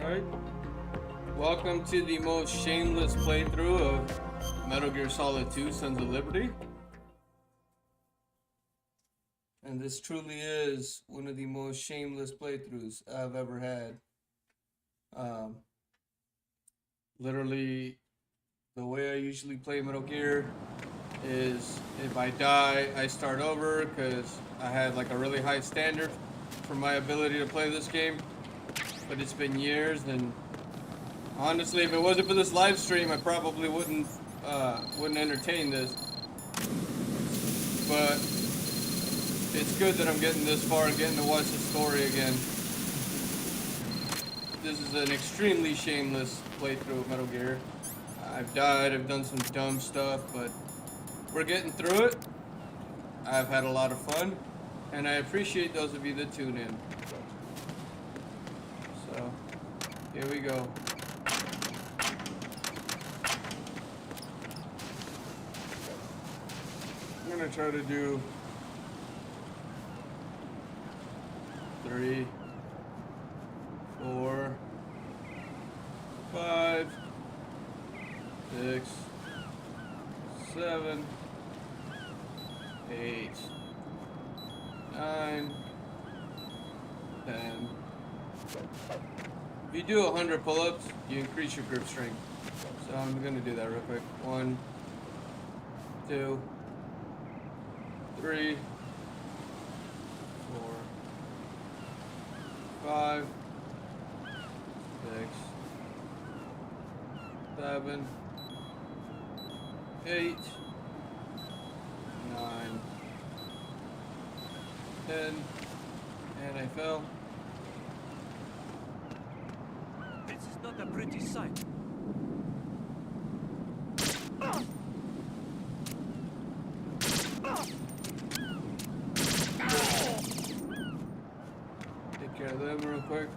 Alright, welcome to the most shameless playthrough of Metal Gear Solid 2 Sons of Liberty. And this truly is one of the most shameless playthroughs I've ever had. Literally, the way I usually play Metal Gear is if I die, I start over because I had like a really high standard for my ability to play this game. But it's been years, and honestly, if it wasn't for this live stream, I probably wouldn't entertain this. But it's good that I'm getting this far and getting to watch the story again. This is an extremely shameless playthrough of Metal Gear. I've died, I've done some dumb stuff, but we're getting through it. I've had a lot of fun, and I appreciate those of you that tune in. So, here we go. I'm gonna try to do 3, 4, 5, 6, 7, 8, 9, 10. If you do 100 pull-ups, you increase your grip strength. So I'm gonna do that real quick. 1, 2, 3, 4, 5, 6, 7, 8, 9, 10, and I fell. This is not a pretty sight. Take care of them real quick.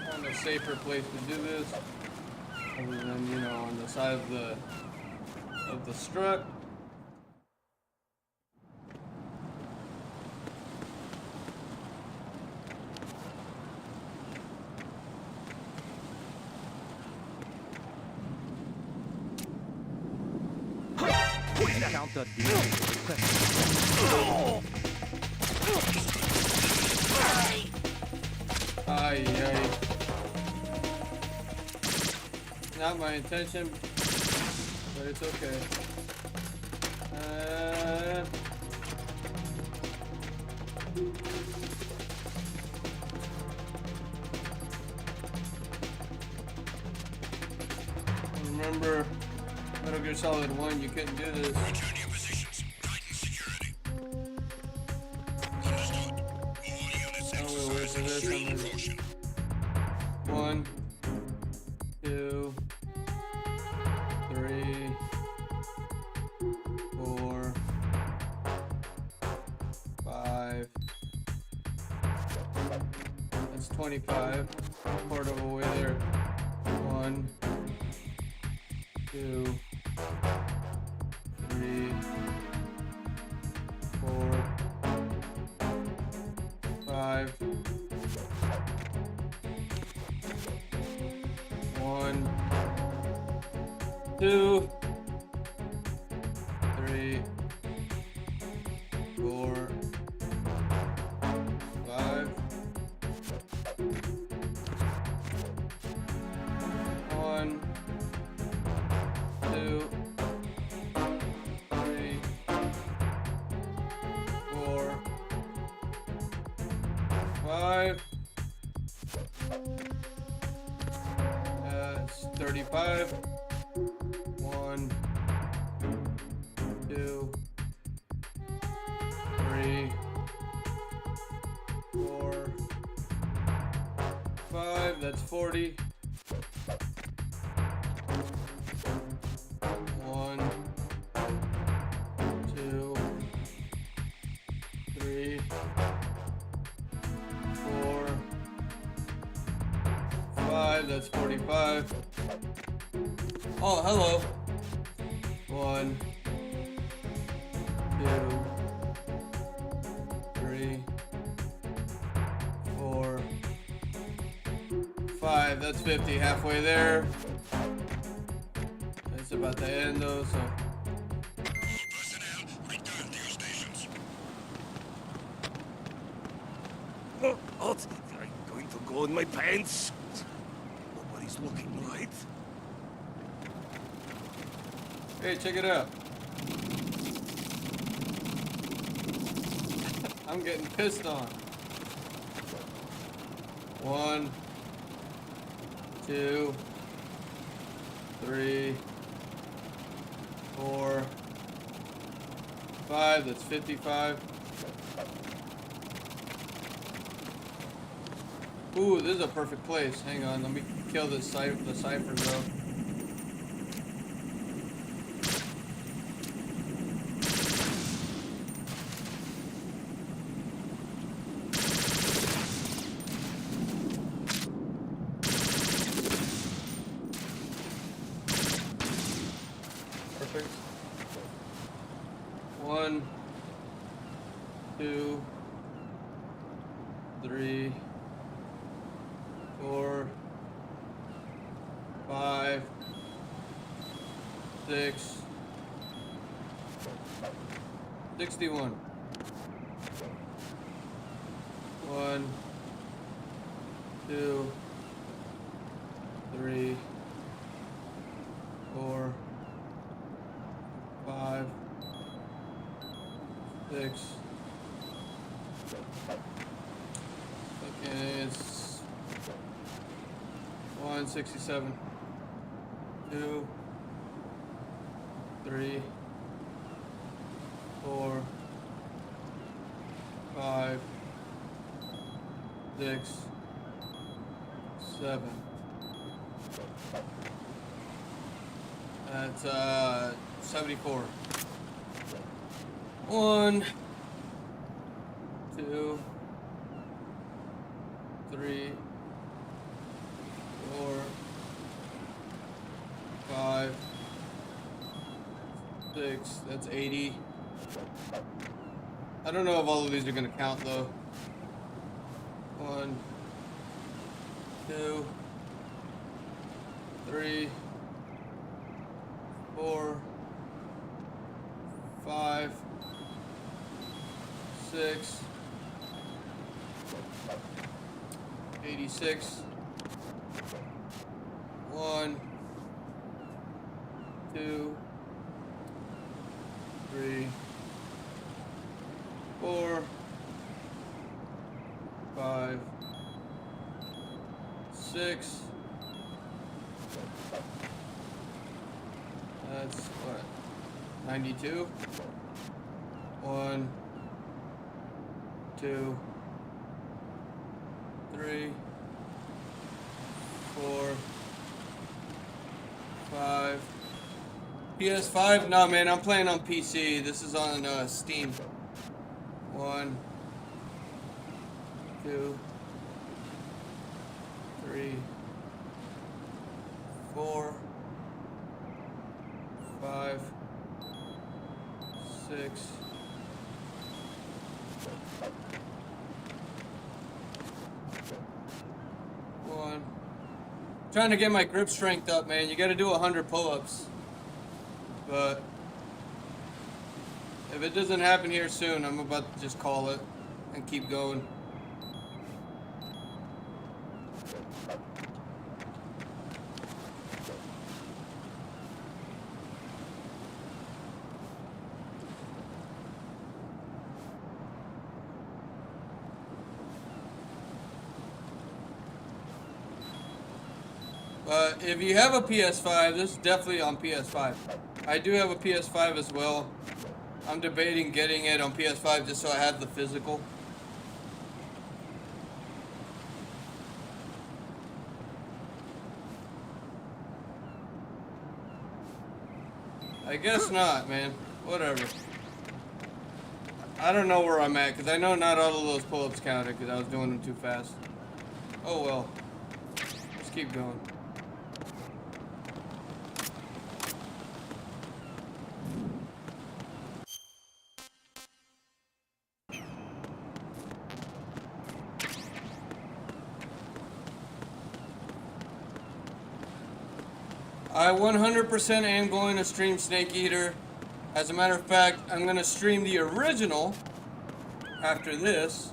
Find a safer place to do this, other than, you know, on the side of the strut. Counter the Ay, ay. Not my intention, but it's okay. Remember, Metal Gear Solid 1, you couldn't do this. Return to your positions. Tighten security. Understood. All units exercise extreme caution. 1, 2, 3, 4, 5. That's 25. Part of the way there. 1, 2, 3, 4, 5. 1, 2, 3, 4, 5. 1, 2, 3, 4, 5. That's 35. 1, 2, 3, 4, 5. That's 40. 1, 2, 3, 4, 5. 5, that's 45. Oh, hello. 1, 2, 3, 4, 5. That's 50. Halfway there. It's about to end though, so. Personnel, return to your stations. What? I'm going to go in my pants. Nobody's looking, right? Hey, check it out. I'm getting pissed on. 1, 2, 3, 4, 5. That's 55. Ooh, this is a perfect place. Hang on, let me kill the ciphers though. Perfect. 1, 2, 3, 4, 5, 6, 61. 1, 2, 3, 4, 5, 6. Okay, it's 167. 2, 3, 4, 5, 6, 7. That's 74. 1, 2, 3, 4, 5, 6. That's 80. I don't know if all of these are gonna count though. 1, 2, 3, 4, 5, 6, 86. 1, 2, 3, 4, 5, 6. That's what? 92. 1, 2, 3, 4, 5. PS5? No, man, I'm playing on PC. This is on Steam. 1, 2, 3, 4, 5, 6. One. Trying to get my grip strength up, man. You gotta do 100 pull-ups. But if it doesn't happen here soon, I'm about to just call it and keep going. But if you have a PS5, this is definitely on PS5. I do have a PS5 as well. I'm debating getting it on PS5 just so I have the physical. I guess not, man. Whatever. I don't know where I'm at, because I know not all of those pull-ups counted, because I was doing them too fast. Oh well. Just keep going. I 100% am going to stream Snake Eater. As a matter of fact, I'm going to stream the original after this.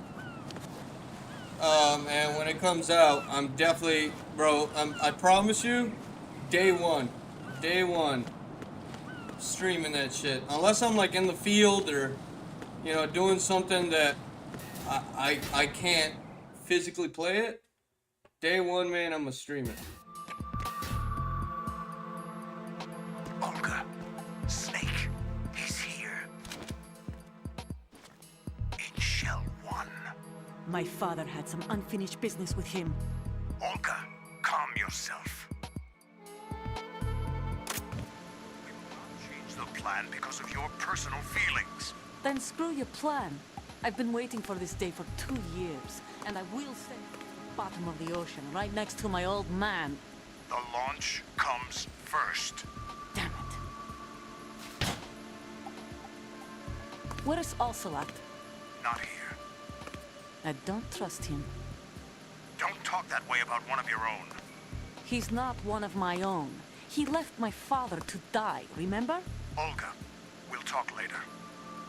And when it comes out, I'm definitely, bro, I promise you, day one, streaming that shit. Unless I'm like in the field or, you know, doing something that I can't physically play it. Day one, man, I'm gonna stream it. Olga, Snake, he's here. In Shell 1. My father had some unfinished business with him. Olga, calm yourself. We will not change the plan because of your personal feelings. Then screw your plan. I've been waiting for this day for 2 years, and I will stay at the bottom of the ocean, right next to my old man. The launch comes first. Damn it. Where is Ocelot? Not here. I don't trust him. Don't talk that way about one of your own. He's not one of my own. He left my father to die, remember? Olga, we'll talk later.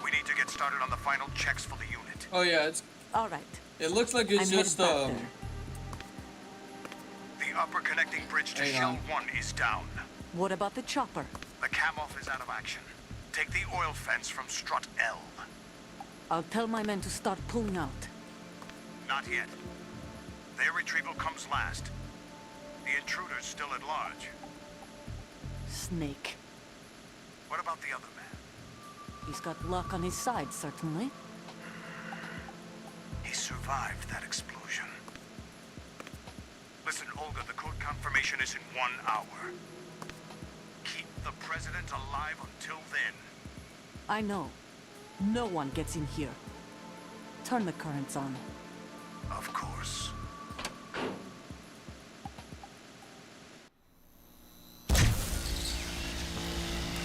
We need to get started on the final checks for the unit. Oh yeah, All right. it looks like it's I'm just headed back there. The upper connecting bridge to Hang Shell on. 1 is down. What about the chopper? The cam-off is out of action. Take the oil fence from strut L. I'll tell my men to start pulling out. Not yet. Their retrieval comes last. The intruder's still at large. Snake. What about the other man? He's got luck on his side, certainly. He survived that explosion. Listen, Olga, the code confirmation is in 1 hour. Keep the president alive until then. I know. No one gets in here. Turn the currents on. Of course.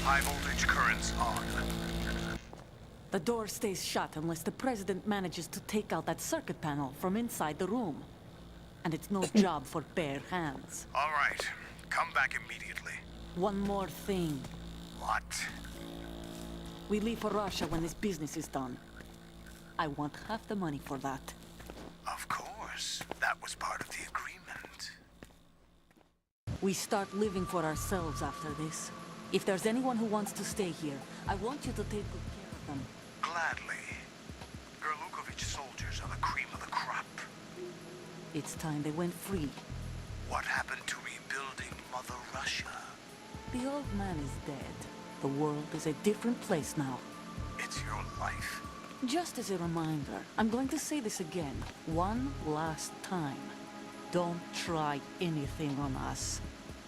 High voltage currents on. The door stays shut unless the president manages to take out that circuit panel from inside the room. And it's no job for bare hands. All right. Come back immediately. One more thing. What? We leave for Russia when this business is done. I want half the money for that. Of course. That was part of the agreement. We start living for ourselves after this. If there's anyone who wants to stay here, I want you to take good care of them. Gladly. Gerlukovich soldiers are the cream of the crop. It's time they went free. What happened to rebuilding Mother Russia? The old man is dead. The world is a different place now. It's your life. Just as a reminder, I'm going to say this again, one last time. Don't try anything on us.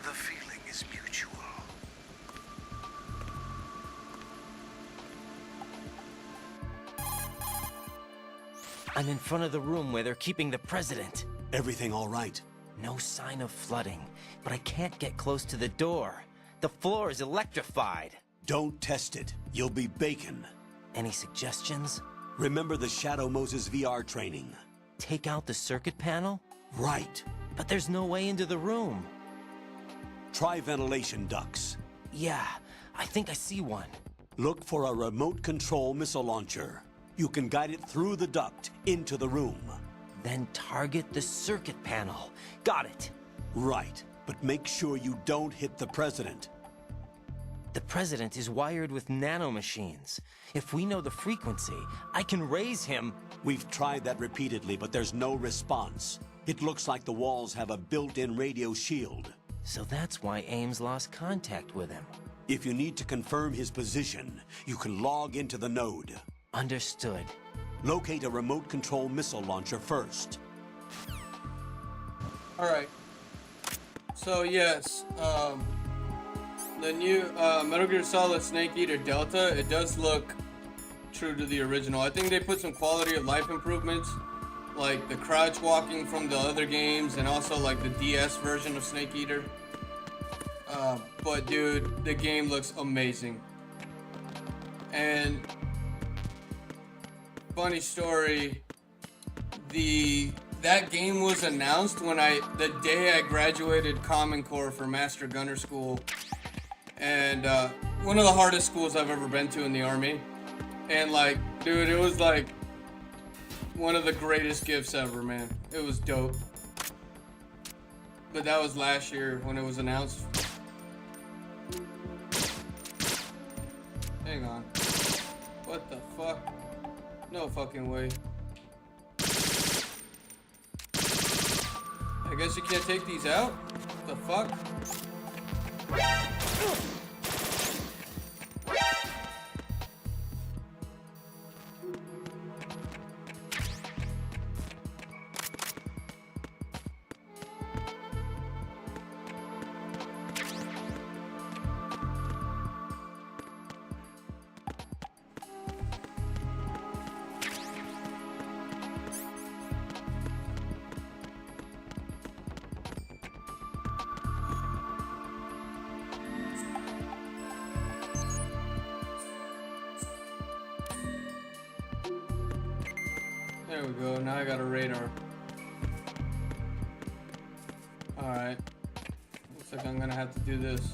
The feeling is mutual. I'm in front of the room where they're keeping the president. Everything all right? No sign of flooding, but I can't get close to the door. The floor is electrified. Don't test it. You'll be bacon. Any suggestions? Remember the Shadow Moses VR training? Take out the circuit panel? Right. But there's no way into the room. Try ventilation ducts. Yeah, I think I see one. Look for a remote control missile launcher. You can guide it through the duct into the room. Then target the circuit panel. Got it. Right. But make sure you don't hit the president. The president is wired with nanomachines. If we know the frequency, I can raise him. We've tried that repeatedly, but there's no response. It looks like the walls have a built-in radio shield. So that's why Ames lost contact with him. If you need to confirm his position, you can log into the node. Understood. Locate a remote control missile launcher first. Alright. So yes, the new Metal Gear Solid Snake Eater Delta, it does look true to the original. I think they put some quality of life improvements like the crouch walking from the other games, and also like the DS version of Snake Eater. But dude, the game looks amazing. And funny story, that game was announced when the day I graduated Common Core for Master Gunner School, and one of the hardest schools I've ever been to in the Army. And like, dude, it was like one of the greatest gifts ever, man. It was dope. But that was last year when it was announced. Hang on. What the fuck? No fucking way. I guess you can't take these out? What the fuck? There we go, now I got a radar. Alright. Looks like I'm gonna have to do this.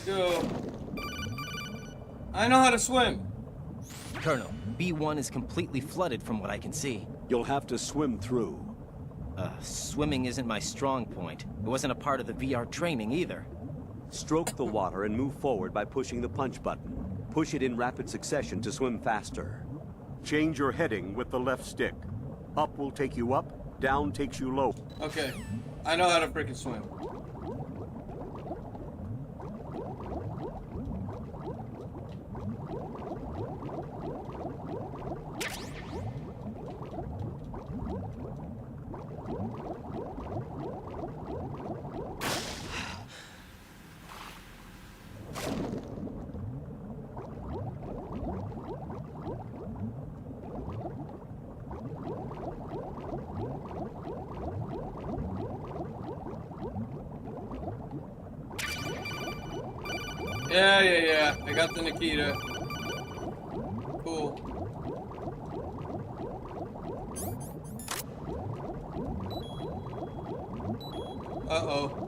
Go. I know how to swim. Colonel, B1 is completely flooded from what I can see. You'll have to swim through. Swimming isn't my strong point. It wasn't a part of the VR training either. Stroke the water and move forward by pushing the punch button. Push it in rapid succession to swim faster. Change your heading with the left stick. Up will take you up, down takes you low. Okay, I know how to freaking swim. Yeah. I got the Nikita. Cool. Uh-oh.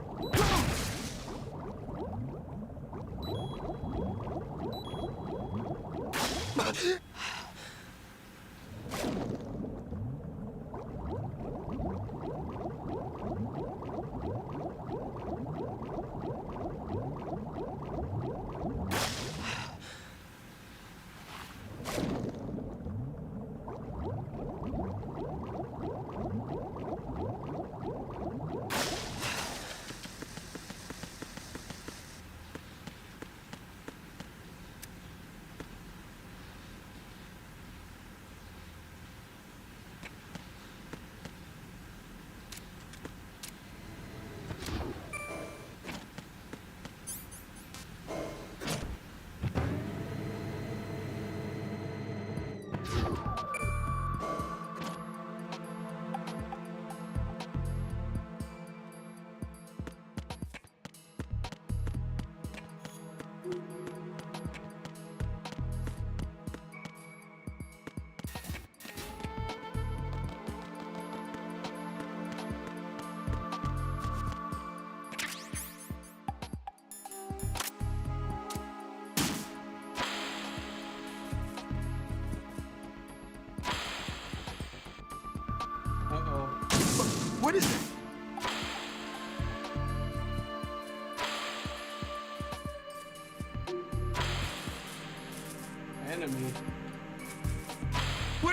What is it?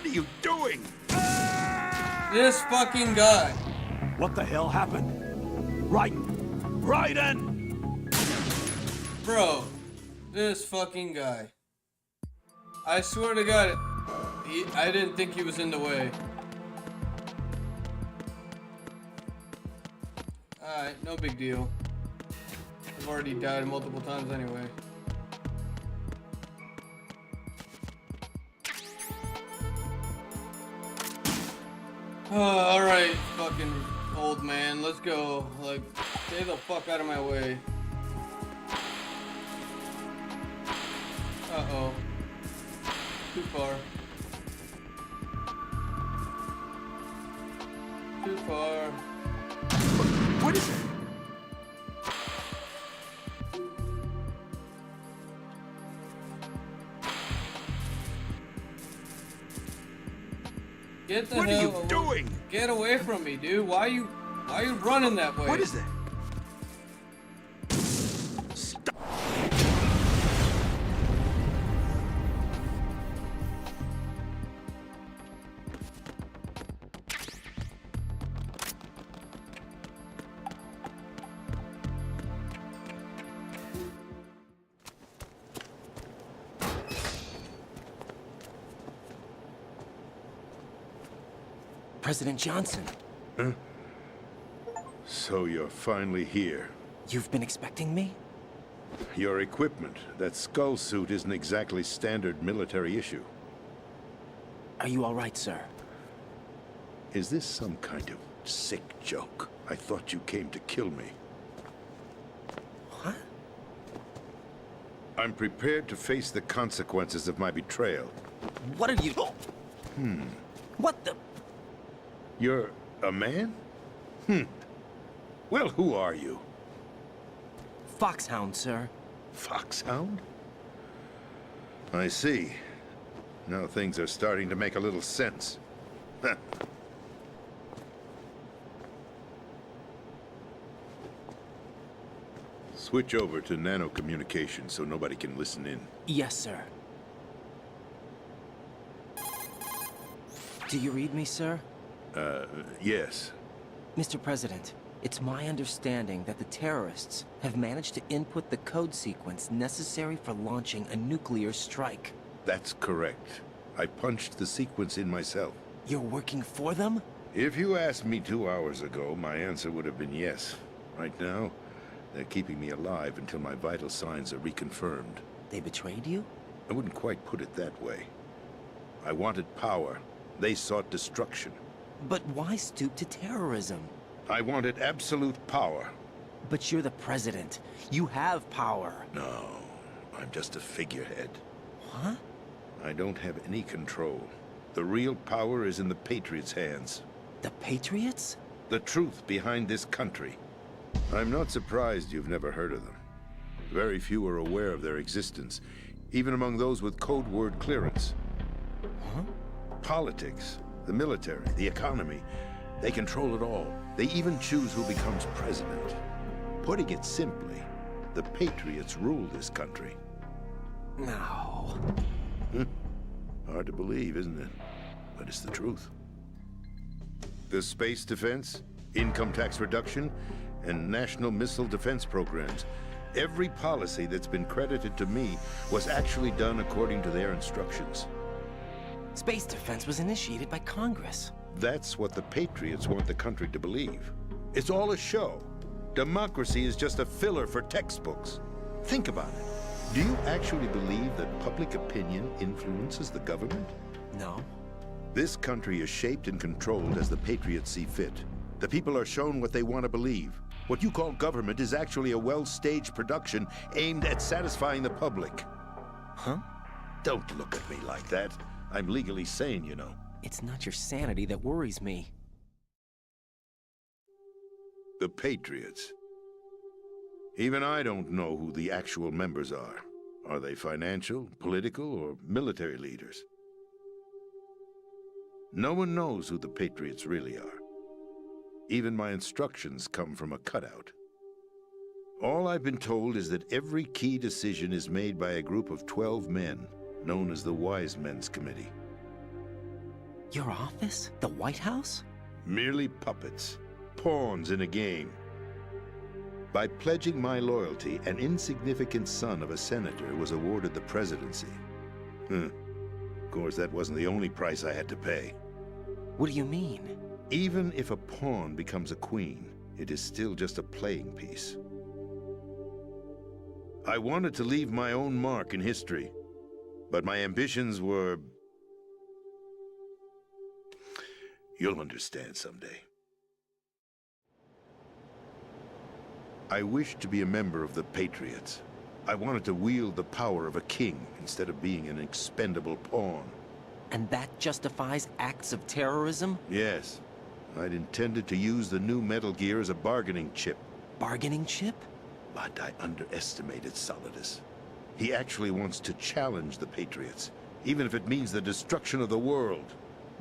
What are you doing? This fucking guy. What the hell happened? Raiden! Bro, this fucking guy. I swear to God, I didn't think he was in the way. Alright, no big deal. I've already died multiple times anyway. Alright, fucking old man, let's go. Like, stay the fuck out of my way. Uh-oh. Too far. Too far. What is it? Get the What are hell you away. doing? Get away from me, dude. Why are you running that way? What is that? Stop. President Johnson, So you're finally here. you've been expecting me? Your equipment, that skull suit isn't exactly standard military issue. Are you all right, sir? Is this some kind of sick joke? I thought you came to kill me. What? I'm prepared to face the consequences of my betrayal. What are you... What the... You're a man? Well, who are you? Foxhound, sir. Foxhound? I see. Now things are starting to make a little sense. Huh. Switch over to nano-communication so nobody can listen in. Yes, sir. Do you read me, sir? Yes. Mr. President, it's my understanding that the terrorists have managed to input the code sequence necessary for launching a nuclear strike. That's correct. I punched the sequence in myself. You're working for them? If you asked me 2 hours ago, my answer would have been yes. Right now, they're keeping me alive until my vital signs are reconfirmed. They betrayed you? I wouldn't quite put it that way. I wanted power. They sought destruction. But why stoop to terrorism? I wanted absolute power. But you're the president. You have power. No, I'm just a figurehead. Huh? I don't have any control. The real power is in the Patriots' hands. The Patriots? The truth behind this country. I'm not surprised you've never heard of them. Very few are aware of their existence, even among those with code word clearance. Huh? Politics, the military, the economy, they control it all. They even choose who becomes president. Putting it simply, the Patriots rule this country. No. Hard to believe, isn't it? But it's the truth. The space defense, income tax reduction, and national missile defense programs. Every policy that's been credited to me was actually done according to their instructions. Space defense was initiated by Congress. That's what the Patriots want the country to believe. It's all a show. Democracy is just a filler for textbooks. Think about it. Do you actually believe that public opinion influences the government? No. This country is shaped and controlled as the Patriots see fit. The people are shown what they want to believe. What you call government is actually a well-staged production aimed at satisfying the public. Huh? Don't look at me like that. I'm legally sane, you know. It's not your sanity that worries me. The Patriots. Even I don't know who the actual members are. Are they financial, political, or military leaders? No one knows who the Patriots really are. Even my instructions come from a cutout. All I've been told is that every key decision is made by a group of 12 men, known as the Wise Men's Committee. Your office? The White House? Merely puppets, pawns in a game. By pledging my loyalty, an insignificant son of a senator was awarded the presidency. Of course, that wasn't the only price I had to pay. What do you mean? Even if a pawn becomes a queen, it is still just a playing piece. I wanted to leave my own mark in history, but my ambitions were... You'll understand someday. I wished to be a member of the Patriots. I wanted to wield the power of a king instead of being an expendable pawn. And that justifies acts of terrorism? Yes. I'd intended to use the new Metal Gear as a bargaining chip. Bargaining chip? But I underestimated Solidus. He actually wants to challenge the Patriots, even if it means the destruction of the world.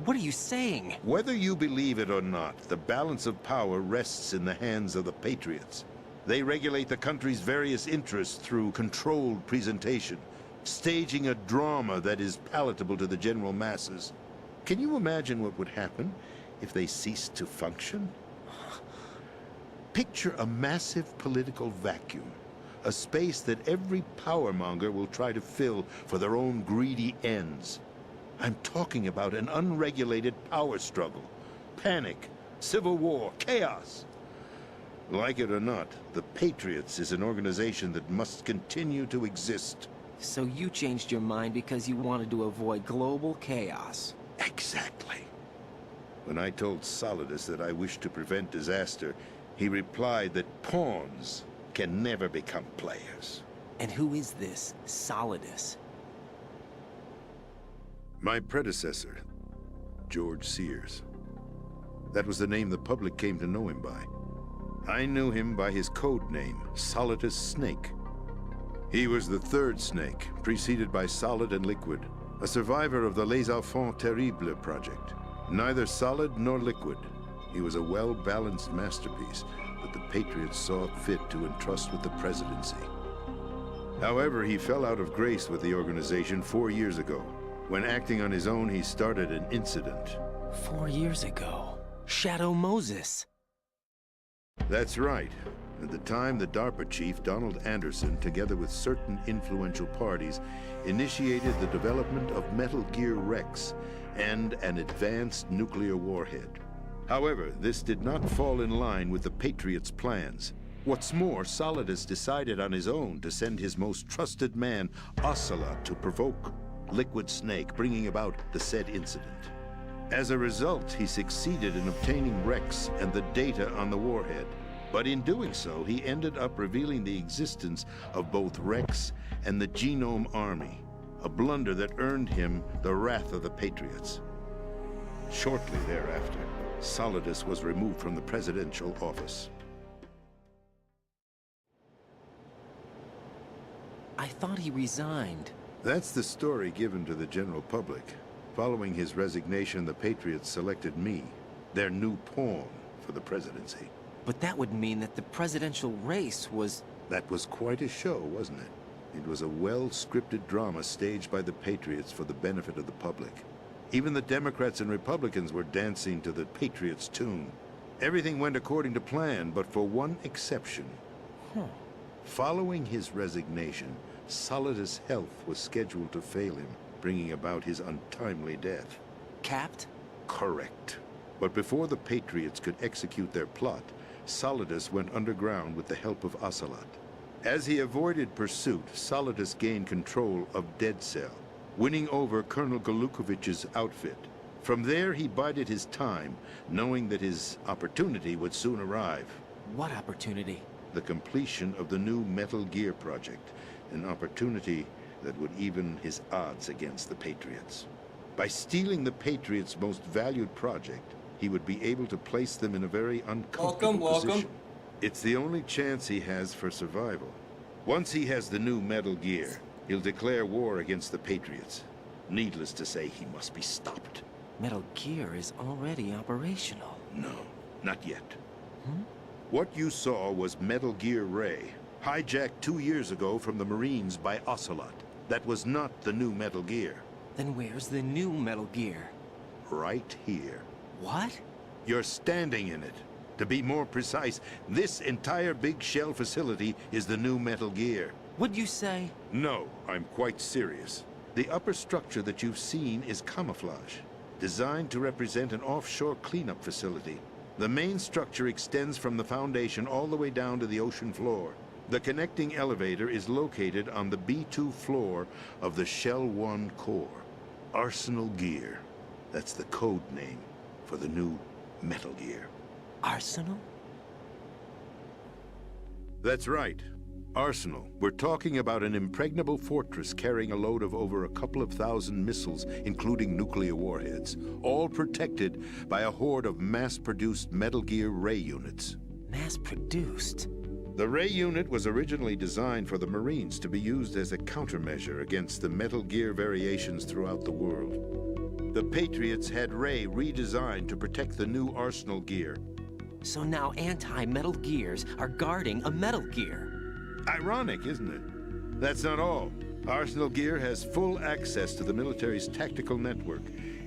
What are you saying? Whether you believe it or not, the balance of power rests in the hands of the Patriots. They regulate the country's various interests through controlled presentation, staging a drama that is palatable to the general masses. Can you imagine what would happen if they ceased to function? Picture a massive political vacuum, a space that every powermonger will try to fill for their own greedy ends. I'm talking about an unregulated power struggle, panic, civil war, chaos. Like it or not, the Patriots is an organization that must continue to exist. So you changed your mind because you wanted to avoid global chaos. Exactly. When I told Solidus that I wished to prevent disaster, he replied that pawns can never become players. And who is this Solidus? My predecessor, George Sears. That was the name the public came to know him by. I knew him by his code name, Solidus Snake. He was the third Snake, preceded by Solid and Liquid, a survivor of the Les Enfants Terribles project. Neither solid nor liquid, he was a well-balanced masterpiece that the Patriots saw fit to entrust with the presidency. However, he fell out of grace with the organization 4 years ago. When acting on his own, he started an incident. 4 years ago. Shadow Moses. That's right. At the time, the DARPA chief, Donald Anderson, together with certain influential parties, initiated the development of Metal Gear Rex and an advanced nuclear warhead. However, this did not fall in line with the Patriots' plans. What's more, Solidus decided on his own to send his most trusted man, Ocelot, to provoke Liquid Snake, bringing about the said incident. As a result, he succeeded in obtaining Rex and the data on the warhead. But in doing so, he ended up revealing the existence of both Rex and the Genome Army, a blunder that earned him the wrath of the Patriots. Shortly thereafter, Solidus was removed from the presidential office. I thought he resigned. That's the story given to the general public. Following his resignation, the Patriots selected me, their new pawn, for the presidency. But that would mean that the presidential race was... That was quite a show, wasn't it? It was a well-scripted drama staged by the Patriots for the benefit of the public. Even the Democrats and Republicans were dancing to the Patriots' tune. Everything went according to plan, but for one exception. Following his resignation, Solidus' health was scheduled to fail him, bringing about his untimely death. Capped? Correct. But before the Patriots could execute their plot, Solidus went underground with the help of Ocelot. As he avoided pursuit, Solidus gained control of Dead Cell, winning over Colonel Golukovich's outfit. From there, he bided his time, knowing that his opportunity would soon arrive. What opportunity? The completion of the new Metal Gear project, an opportunity that would even his odds against the Patriots. By stealing the Patriots' most valued project, he would be able to place them in a very uncomfortable position. It's the only chance he has for survival. Once he has the new Metal Gear, he'll declare war against the Patriots. Needless to say, he must be stopped. Metal Gear is already operational. No, not yet. What you saw was Metal Gear Ray, hijacked 2 years ago from the Marines by Ocelot. That was not the new Metal Gear. Then where's the new Metal Gear? right here. What? You're standing in it. To be more precise, this entire big shell facility is the new Metal Gear. Would you say? No, I'm quite serious. The upper structure that you've seen is camouflage, designed to represent an offshore cleanup facility. The main structure extends from the foundation all the way down to the ocean floor. The connecting elevator is located on the B2 floor of the Shell 1 core. Arsenal Gear. That's the code name for the new Metal Gear. Arsenal? That's right. Arsenal. We're talking about an impregnable fortress carrying a load of over a couple of thousand missiles, including nuclear warheads, all protected by a horde of mass-produced Metal Gear Ray units. Mass-produced? The Ray unit was originally designed for the Marines to be used as a countermeasure against the Metal Gear variations throughout the world. The Patriots had Ray redesigned to protect the new Arsenal Gear. So now anti-Metal Gears are guarding a Metal Gear. Ironic, isn't it? That's not all. Arsenal Gear has full access to the military's tactical network,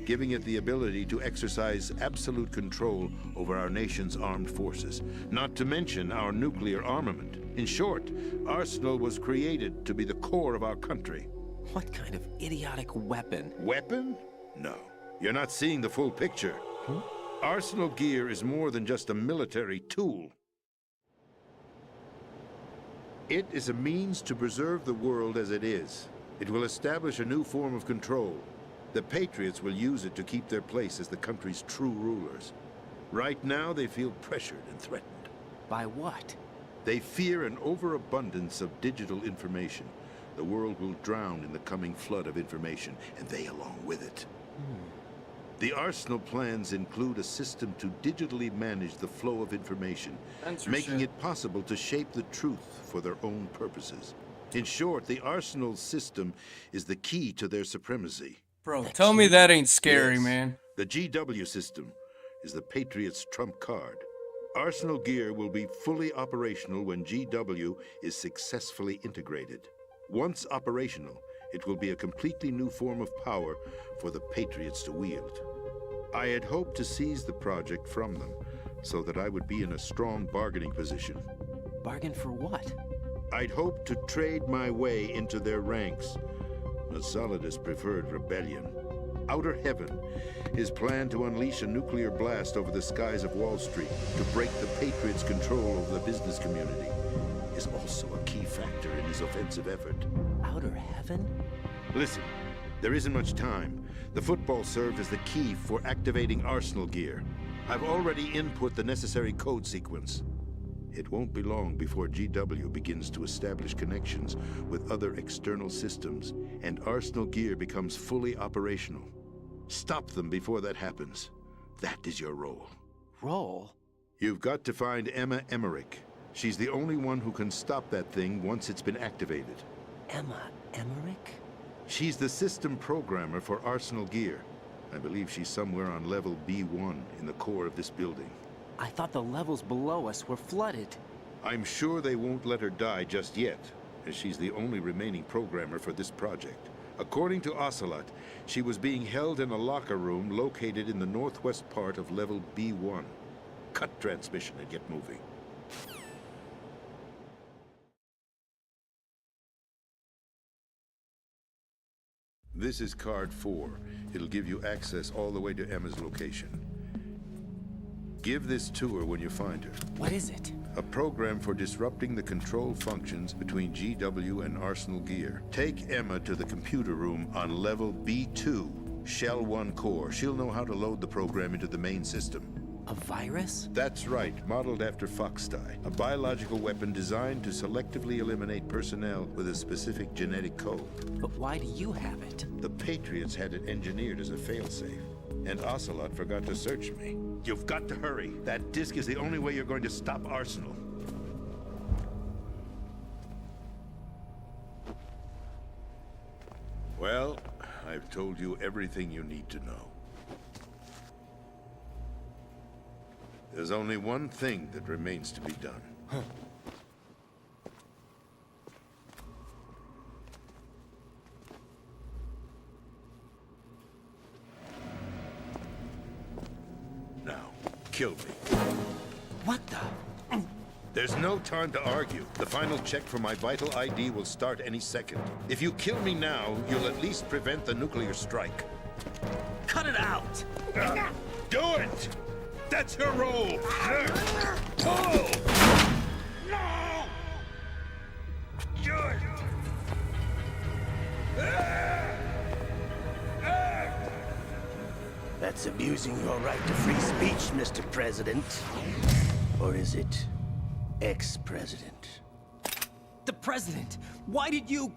giving it the ability to exercise absolute control over our nation's armed forces, not to mention our nuclear armament. In short, Arsenal was created to be the core of our country. What kind of idiotic weapon? Weapon? No. You're not seeing the full picture. Arsenal Gear is more than just a military tool. It is a means to preserve the world as it is. It will establish a new form of control. The Patriots will use it to keep their place as the country's true rulers. Right now, they feel pressured and threatened. By what? They fear an overabundance of digital information. The world will drown in the coming flood of information, and they along with it. The Arsenal plans include a system to digitally manage the flow of information, making it possible to shape the truth for their own purposes. In short, the Arsenal system is the key to their supremacy. Bro, tell me that ain't scary, Yes. man. The GW system is the Patriots' trump card. Arsenal Gear will be fully operational when GW is successfully integrated. Once operational, it will be a completely new form of power for the Patriots to wield. I had hoped to seize the project from them, so that I would be in a strong bargaining position. Bargain for what? I'd hoped to trade my way into their ranks. The Solidus preferred rebellion. Outer Heaven is planned to unleash a nuclear blast over the skies of Wall Street to break the Patriots' control over the business community. Is also a key factor in his offensive effort. Outer Heaven? Listen, there isn't much time. The football served as the key for activating Arsenal Gear. I've already input the necessary code sequence. It won't be long before GW begins to establish connections with other external systems, and Arsenal Gear becomes fully operational. Stop them before that happens. That is your role. Role? You've got to find Emma Emmerich. She's the only one who can stop that thing once it's been activated. Emma Emmerich? She's the system programmer for Arsenal Gear. I believe she's somewhere on level B1 in the core of this building. I thought the levels below us were flooded. I'm sure they won't let her die just yet, as she's the only remaining programmer for this project. According to Ocelot, she was being held in a locker room located in the northwest part of level B1. Cut transmission and get moving. This is card 4. It'll give you access all the way to Emma's location. Give this to her when you find her. What is it? A program for disrupting the control functions between GW and Arsenal Gear. Take Emma to the computer room on level B2, Shell 1 core. She'll know how to load the program into the main system. A virus? That's right, modeled after Foxdie, a biological weapon designed to selectively eliminate personnel with a specific genetic code. But why do you have it? The Patriots had it engineered as a failsafe, and Ocelot forgot to search me. You've got to hurry. That disk is the only way you're going to stop Arsenal. Well, I've told you everything you need to know. There's only one thing that remains to be done. kill me. What the? There's no time to argue. The final check for my vital ID will start any second. If you kill me now, you'll at least prevent the nuclear strike. Cut it out! Do it! That's your role! Pull! No! Do it! That's abusing your right to free speech, Mr. President. Or is it ex-president? The president! Why did you...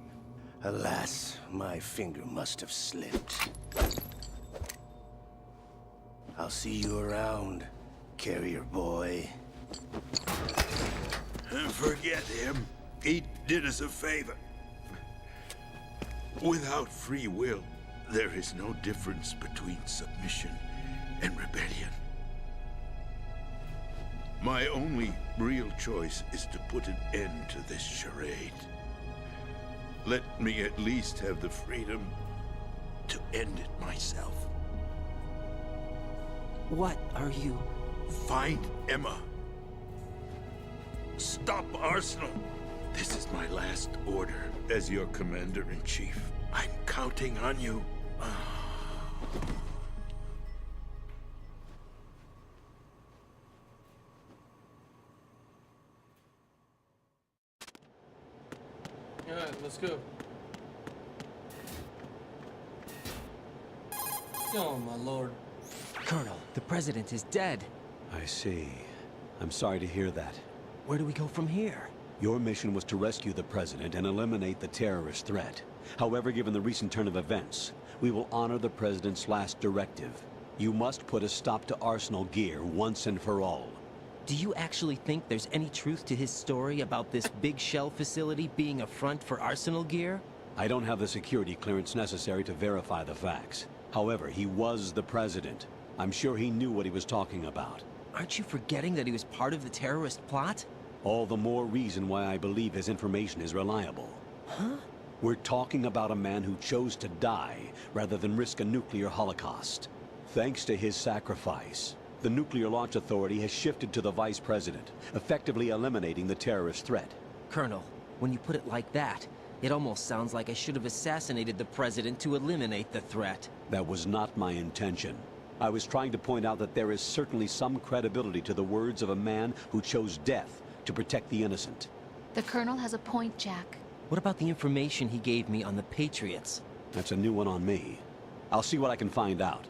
Alas, my finger must have slipped. I'll see you around, carrier boy. Forget him. He did us a favor. Without free will, there is no difference between submission and rebellion. My only real choice is to put an end to this charade. Let me at least have the freedom to end it myself. What are you... Find Emma. Stop Arsenal. This is my last order as your commander-in-chief. I'm counting on you. Alright, let's go. Oh my lord. Colonel, the president is dead. I see. I'm sorry to hear that. Where do we go from here? Your mission was to rescue the president and eliminate the terrorist threat. However, given the recent turn of events, we will honor the president's last directive. You must put a stop to Arsenal Gear once and for all. Do you actually think there's any truth to his story about this big shell facility being a front for Arsenal Gear? I don't have the security clearance necessary to verify the facts. However, he was the president. I'm sure he knew what he was talking about. Aren't you forgetting that he was part of the terrorist plot? All the more reason why I believe his information is reliable. Huh? We're talking about a man who chose to die rather than risk a nuclear holocaust. Thanks to his sacrifice, the Nuclear Launch Authority has shifted to the vice president, effectively eliminating the terrorist threat. Colonel, when you put it like that, it almost sounds like I should have assassinated the president to eliminate the threat. That was not my intention. I was trying to point out that there is certainly some credibility to the words of a man who chose death to protect the innocent. The Colonel has a point, Jack. What about the information he gave me on the Patriots? That's a new one on me. I'll see what I can find out.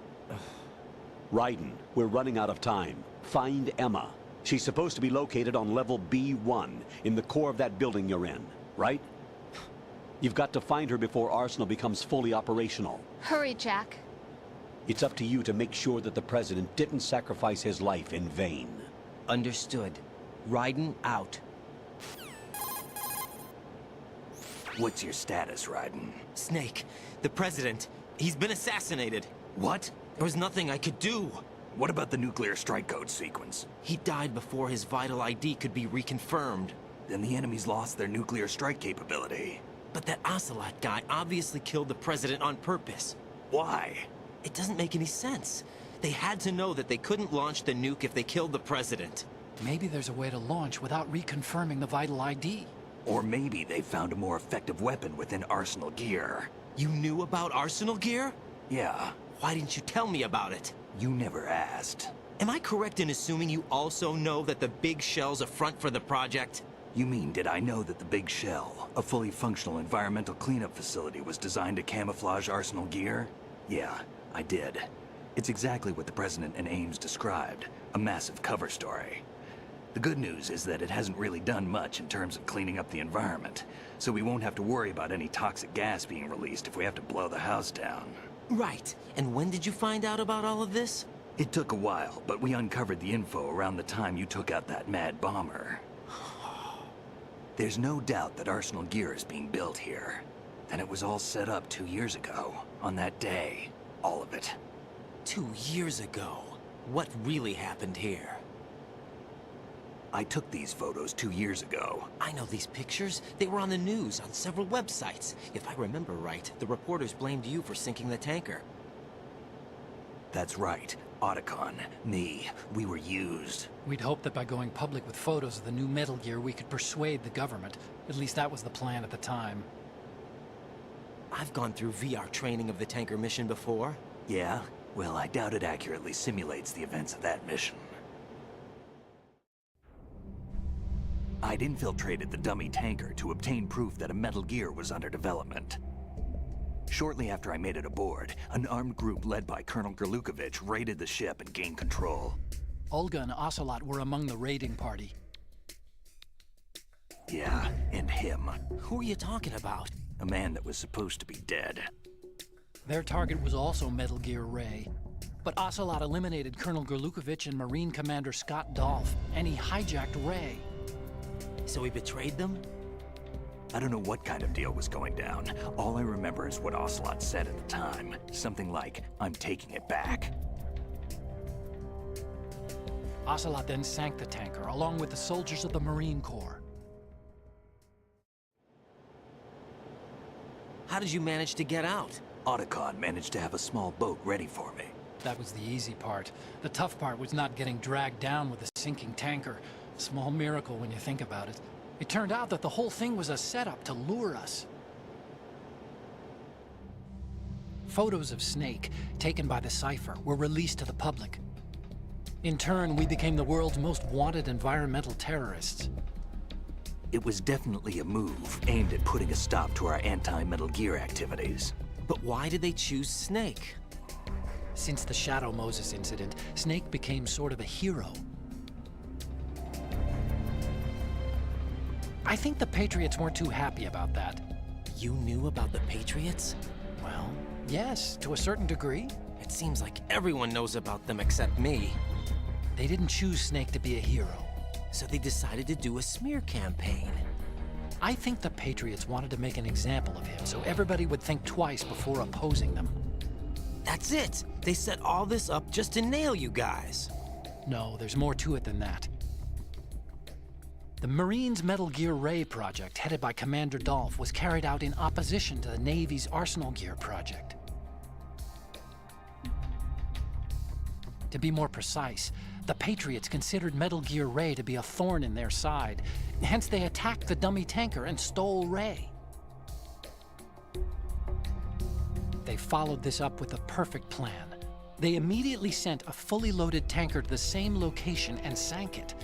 Raiden, we're running out of time. Find Emma. She's supposed to be located on level B1, in the core of that building you're in, right? You've got to find her before Arsenal becomes fully operational. Hurry, Jack. It's up to you to make sure that the president didn't sacrifice his life in vain. Understood. Raiden out. What's your status, Raiden? Snake, the president, he's been assassinated. What? There was nothing I could do. What about the nuclear strike code sequence? He died before his vital ID could be reconfirmed. Then the enemy's lost their nuclear strike capability. But that Ocelot guy obviously killed the president on purpose. Why? It doesn't make any sense. They had to know that they couldn't launch the nuke if they killed the president. Maybe there's a way to launch without reconfirming the vital ID. Or maybe they found a more effective weapon within Arsenal Gear. You knew about Arsenal Gear? Yeah, Why didn't you tell me about it? you never asked. Am I correct in assuming you also know that the Big Shell's a front for the project? You mean, did I know that the Big Shell, a fully functional environmental cleanup facility, was designed to camouflage Arsenal Gear? Yeah, I did. It's exactly what the President and Ames described, a massive cover story. The good news is that it hasn't really done much in terms of cleaning up the environment, so we won't have to worry about any toxic gas being released if we have to blow the house down. Right. And when did you find out about all of this? It took a while, but we uncovered the info around the time you took out that mad bomber. There's no doubt that Arsenal Gear is being built here. And it was all set up 2 years ago, on that day. All of it. 2 years ago. What really happened here? I took these photos 2 years ago. I know these pictures. They were on the news, on several websites. If I remember right, the reporters blamed you for sinking the tanker. That's right. Otacon, me, we were used. We'd hoped that by going public with photos of the new Metal Gear, we could persuade the government. At least that was the plan at the time. I've gone through VR training of the tanker mission before. Yeah? Well, I doubt it accurately simulates the events of that mission. I'd infiltrated the dummy tanker to obtain proof that a Metal Gear was under development. Shortly after I made it aboard, an armed group led by Colonel Gerlukovich raided the ship and gained control. Olga and Ocelot were among the raiding party. Yeah, and him. Who are you talking about? A man that was supposed to be dead. Their target was also Metal Gear Ray. But Ocelot eliminated Colonel Gerlukovich and Marine Commander Scott Dolph, and he hijacked Ray. So he betrayed them? I don't know what kind of deal was going down. All I remember is what Ocelot said at the time. Something like, "I'm taking it back." Ocelot then sank the tanker, along with the soldiers of the Marine Corps. How did you manage to get out? Otacon managed to have a small boat ready for me. That was the easy part. The tough part was not getting dragged down with a sinking tanker. Small miracle when you think about it. It turned out that the whole thing was a setup to lure us. Photos of Snake, taken by the Cypher, were released to the public. In turn, we became the world's most wanted environmental terrorists. It was definitely a move aimed at putting a stop to our anti-Metal Gear activities. But why did they choose Snake? Since the Shadow Moses incident, Snake became sort of a hero. I think the Patriots weren't too happy about that. You knew about the Patriots? Well, yes, to a certain degree. It seems like everyone knows about them except me. They didn't choose Snake to be a hero. So they decided to do a smear campaign. I think the Patriots wanted to make an example of him so everybody would think twice before opposing them. That's it! They set all this up just to nail you guys. No, there's more to it than that. The Marines' Metal Gear Ray project, headed by Commander Dolph, was carried out in opposition to the Navy's Arsenal Gear project. To be more precise, the Patriots considered Metal Gear Ray to be a thorn in their side. Hence, they attacked the dummy tanker and stole Ray. They followed this up with a perfect plan. They immediately sent a fully loaded tanker to the same location and sank it,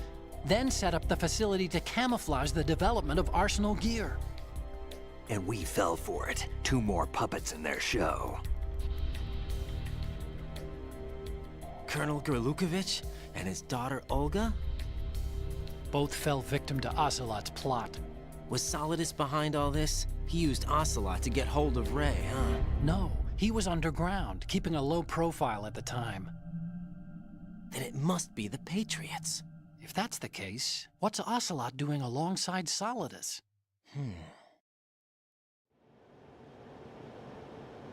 then set up the facility to camouflage the development of Arsenal Gear. And we fell for it. 2 more puppets in their show. Colonel Gerlukovich and his daughter Olga? Both fell victim to Ocelot's plot. Was Solidus behind all this? He used Ocelot to get hold of Ray, huh? No, he was underground, keeping a low profile at the time. Then it must be the Patriots. If that's the case, what's Ocelot doing alongside Solidus?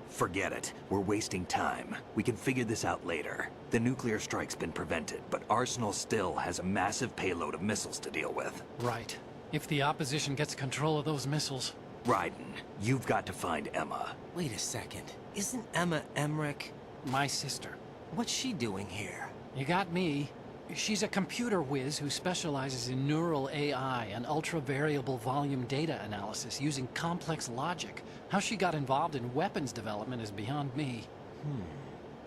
Forget it. We're wasting time. We can figure this out later. The nuclear strike's been prevented, but Arsenal still has a massive payload of missiles to deal with. Right. If the opposition gets control of those missiles. Raiden, you've got to find Emma. Wait a second. Isn't Emma Emmerich? My sister. What's she doing here? You got me. She's a computer whiz who specializes in neural AI and ultra-variable volume data analysis using complex logic. How she got involved in weapons development is beyond me.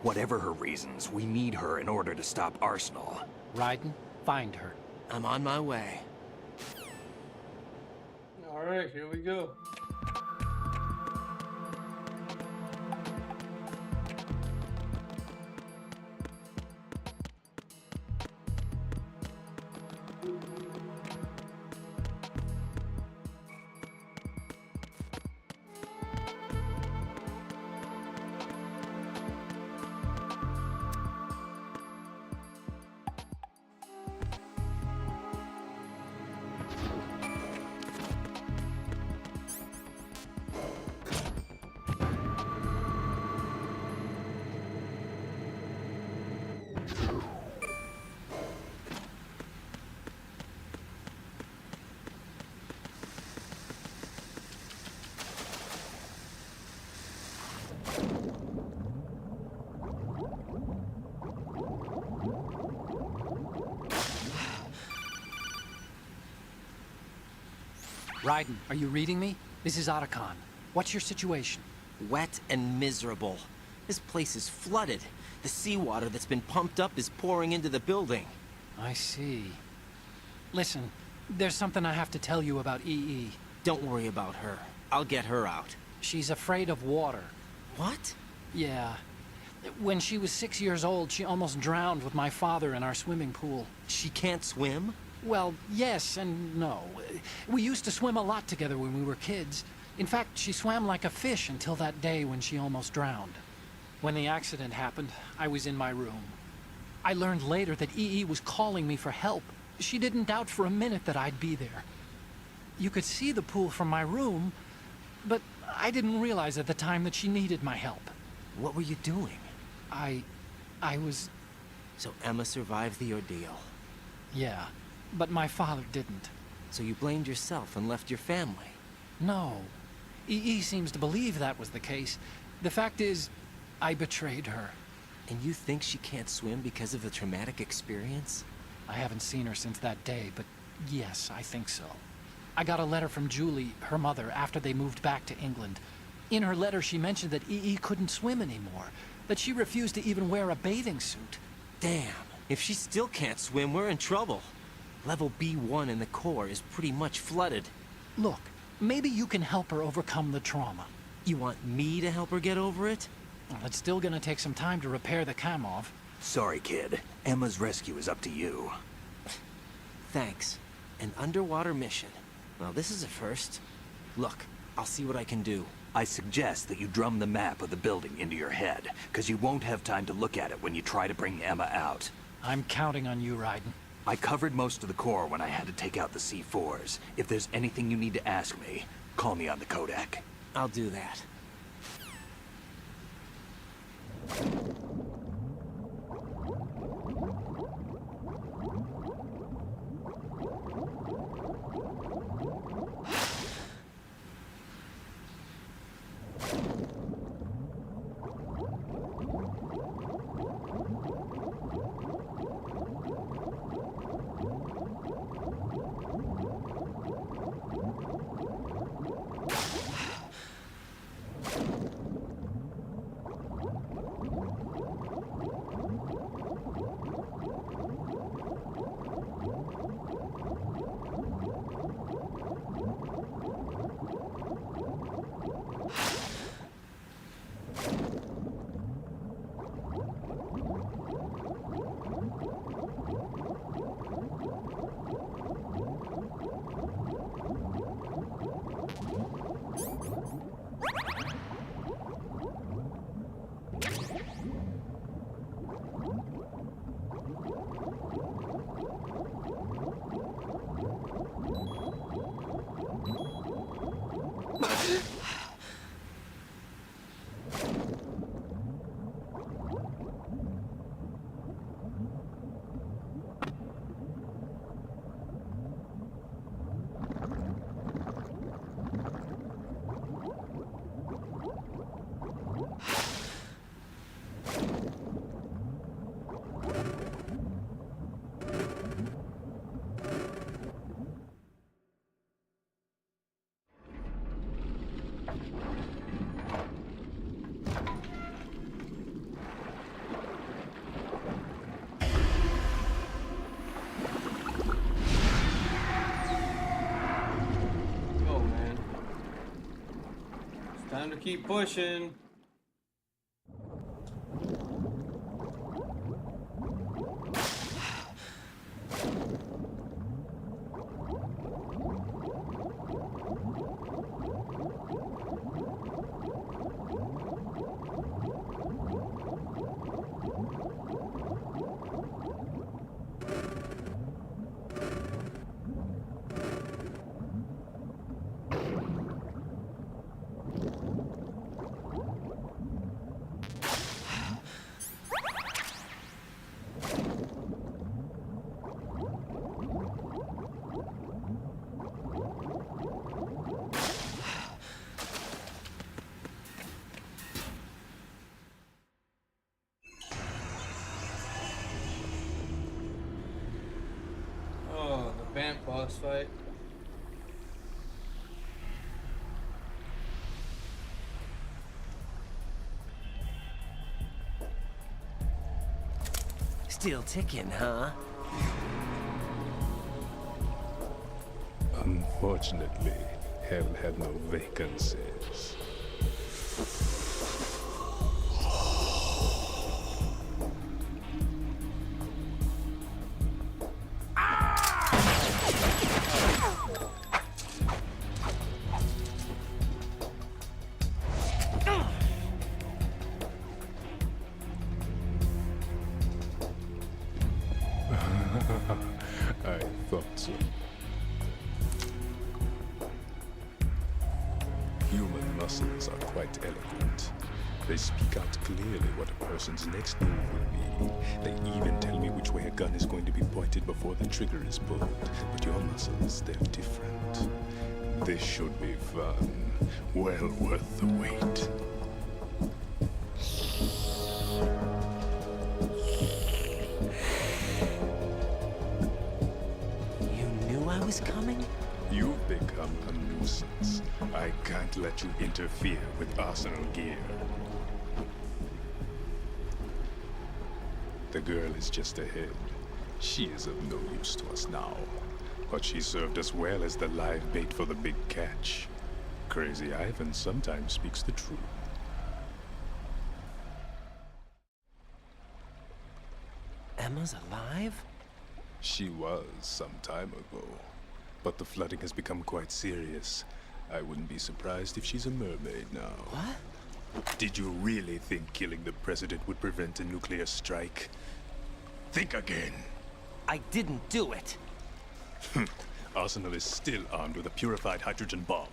Whatever her reasons, we need her in order to stop Arsenal. Raiden, find her. I'm on my way. All right, here we go. Raiden, are you reading me? This is Otacon. What's your situation? Wet and miserable. This place is flooded. The seawater that's been pumped up is pouring into the building. I see. Listen, there's something I have to tell you about EE. Don't worry about her. I'll get her out. She's afraid of water. What? Yeah. When she was 6 years old, she almost drowned with my father in our swimming pool. She can't swim? Well, yes and no. We used to swim a lot together when we were kids. In fact, she swam like a fish until that day when she almost drowned. When the accident happened, I was in my room. I learned later that EE was calling me for help. She didn't doubt for a minute that I'd be there. You could see the pool from my room, but I didn't realize at the time that she needed my help. What were you doing? I was... So Emma survived the ordeal. Yeah, but my father didn't. So you blamed yourself and left your family? No. EE seems to believe that was the case. The fact is, I betrayed her. And you think she can't swim because of the traumatic experience? I haven't seen her since that day, but yes, I think so. I got a letter from Julie, her mother, after they moved back to England. In her letter, she mentioned that EE couldn't swim anymore, that she refused to even wear a bathing suit. Damn, if she still can't swim, we're in trouble. Level B1 in the core is pretty much flooded. Look, maybe you can help her overcome the trauma. You want me to help her get over it? Well, it's still gonna take some time to repair the Kamov. Sorry, kid. Emma's rescue is up to you. Thanks. An underwater mission. Well, this is a first. Look, I'll see what I can do. I suggest that you drum the map of the building into your head, because you won't have time to look at it when you try to bring Emma out. I'm counting on you, Raiden. I covered most of the core when I had to take out the C4s. If there's anything you need to ask me, call me on the Kodak. I'll do that. Time to keep pushing. Oh, the vamp boss fight. Still ticking, huh? Unfortunately, hell had no vacancies. I thought so. Human muscles are quite eloquent. They speak out clearly what a person's next move will be. They even tell me which way a gun is going to be pointed before the trigger is pulled. But your muscles, they're different. This should be fun. Well worth the wait. You knew I was coming? You've become a nuisance. I can't let you interfere with Arsenal gear. The girl is just ahead. She is of no use to us now. But she served us well as the live bait for the big catch. Crazy Ivan sometimes speaks the truth. Emma's alive? She was some time ago. But the flooding has become quite serious. I wouldn't be surprised if she's a mermaid now. What? Did you really think killing the president would prevent a nuclear strike? Think again. I didn't do it. Arsenal is still armed with a purified hydrogen bomb.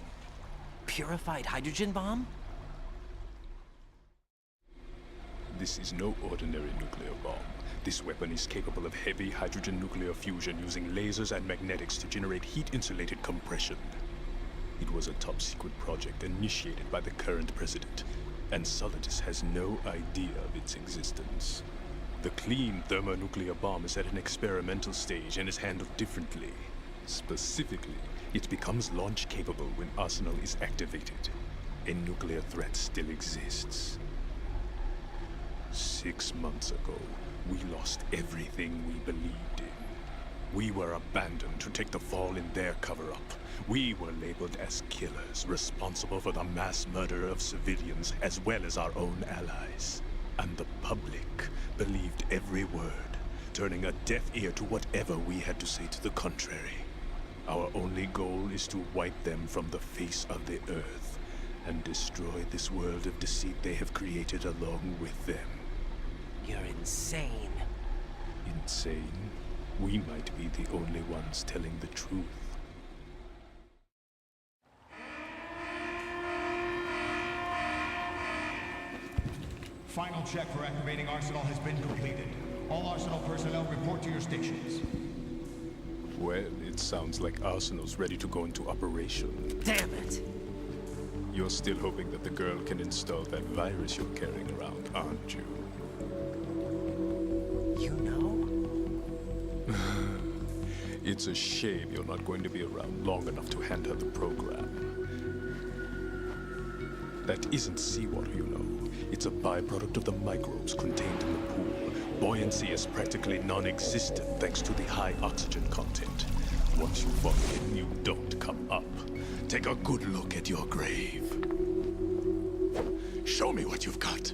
Purified hydrogen bomb? This is no ordinary nuclear bomb. This weapon is capable of heavy hydrogen nuclear fusion using lasers and magnetics to generate heat-insulated compression. It was a top-secret project initiated by the current president, and Solidus has no idea of its existence. The clean thermonuclear bomb is at an experimental stage and is handled differently. Specifically, it becomes launch-capable when Arsenal is activated. A nuclear threat still exists. 6 months ago, we lost everything we believed in. We were abandoned to take the fall in their cover-up. We were labeled as killers, responsible for the mass murder of civilians as well as our own allies. And the public believed every word, turning a deaf ear to whatever we had to say to the contrary. Our only goal is to wipe them from the face of the earth and destroy this world of deceit they have created along with them. You're insane. Insane? We might be the only ones telling the truth. Final check for activating Arsenal has been completed. All Arsenal personnel report to your stations. Well, it sounds like Arsenal's ready to go into operation. Damn it! You're still hoping that the girl can install that virus you're carrying around, aren't you? You know? It's a shame you're not going to be around long enough to hand her the program. That isn't seawater, you know. It's a byproduct of the microbes contained in the pool. Buoyancy is practically non-existent thanks to the high oxygen content. Once you fall in, you don't come up. Take a good look at your grave. Show me what you've got.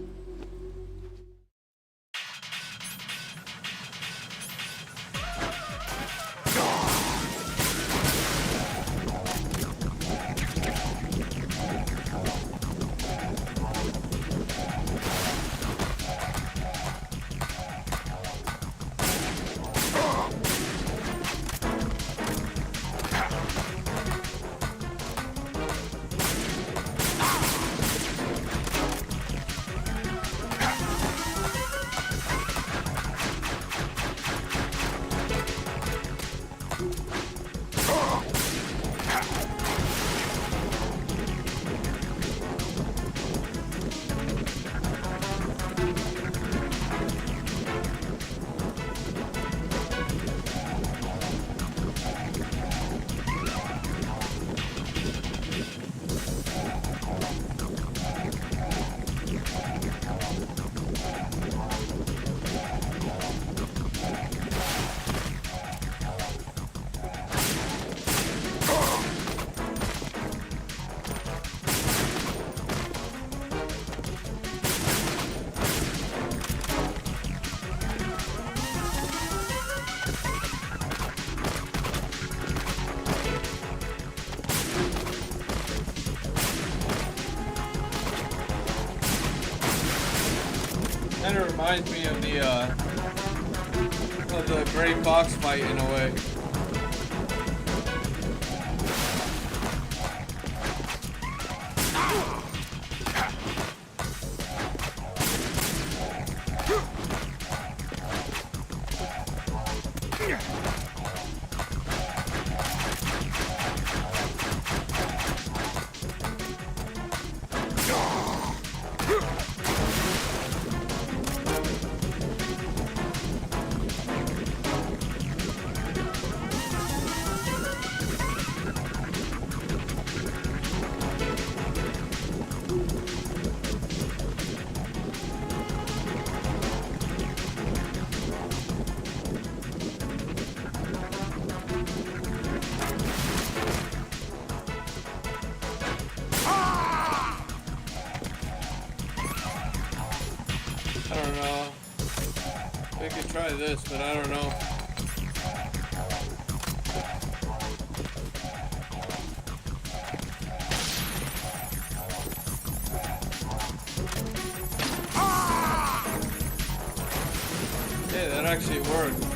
Kind of reminds me of the Gray Fox fight in a way. I don't know. We could try this, but I don't know. Yeah, that actually worked.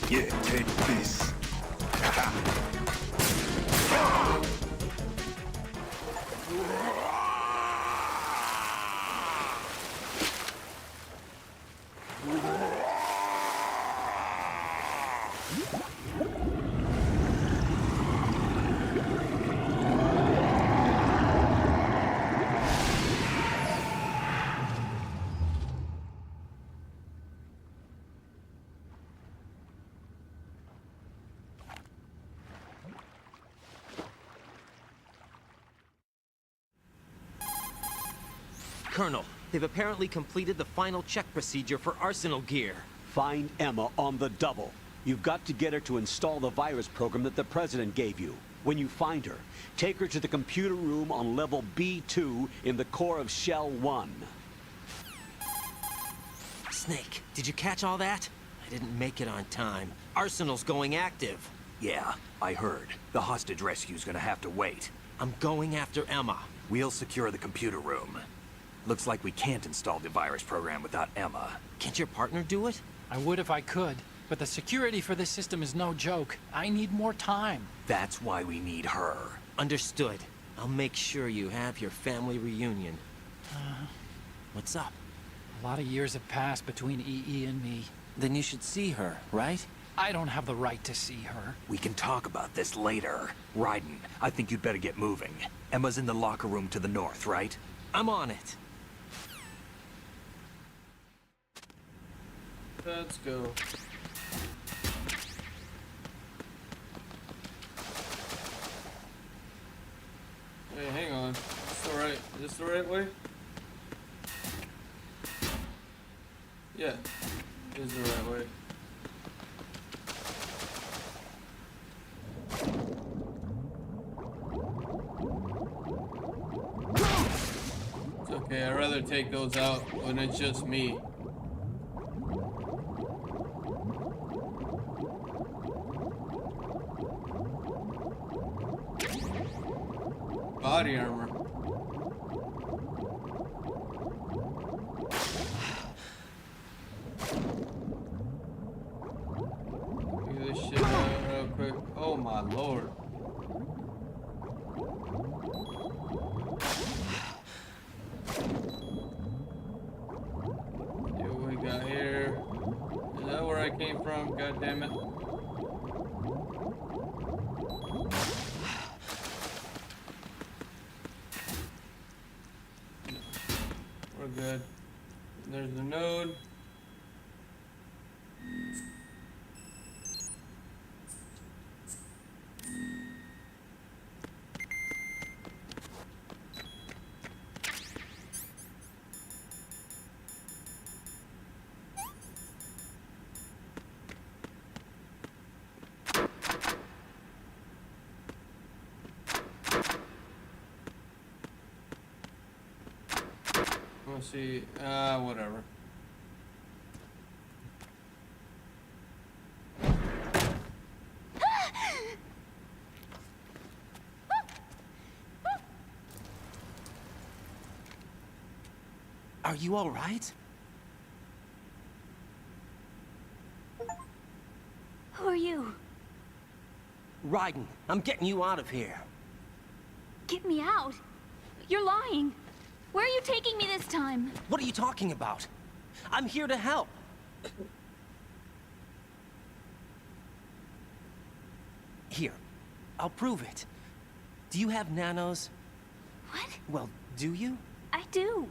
Yeah, take this. Colonel, they've apparently completed the final check procedure for arsenal gear. Find Emma on the double. You've got to get her to install the virus program that the President gave you. When you find her, take her to the computer room on level B2 in the core of Shell 1. Snake, did you catch all that? I didn't make it on time. Arsenal's going active. Yeah, I heard. The hostage rescue's gonna have to wait. I'm going after Emma. We'll secure the computer room. Looks like we can't install the virus program without Emma. Can't your partner do it? I would if I could, but the security for this system is no joke. I need more time. That's why we need her. Understood. I'll make sure you have your family reunion. What's up? A lot of years have passed between EE and me. Then you should see her, right? I don't have the right to see her. We can talk about this later. Raiden, I think you'd better get moving. Emma's in the locker room to the north, right? I'm on it. Let's go. Hey, hang on. Is this the right way? Yeah, this is the right way. It's okay, I'd rather rather take those out when it's just me. Body armor. Figure this shit out real quick. Oh my lord. See what we got here. Is that where I came from? God damn it. We're good. There's the node. Let's see, whatever. Are you all right? Who are you? Raiden, I'm getting you out of here. Get me out. You're lying. Where are you taking me this time? What are you talking about? I'm here to help. Here, I'll prove it. Do you have nanos? What? Well, do you? I do.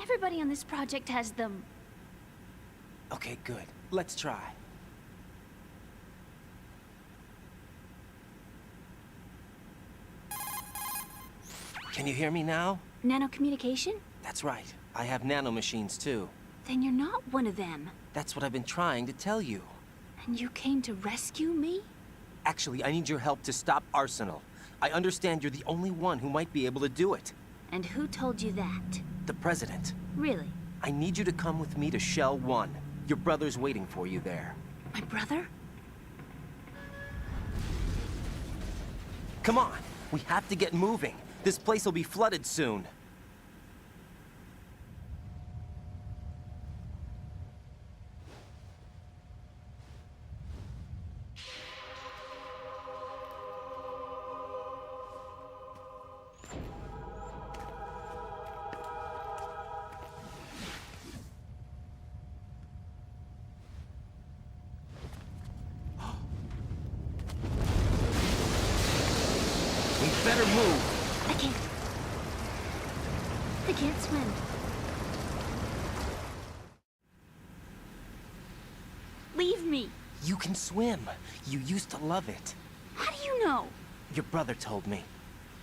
Everybody on this project has them. Okay, good. Let's try. Can you hear me now? Nanocommunication? That's right. I have nanomachines too. Then you're not one of them. That's what I've been trying to tell you. And you came to rescue me? Actually, I need your help to stop Arsenal. I understand you're the only one who might be able to do it. And who told you that? The President. Really? I need you to come with me to Shell 1. Your brother's waiting for you there. My brother? Come on! We have to get moving. This place will be flooded soon. We better move. I can't swim. Leave me. You can swim. You used to love it. How do you know? Your brother told me.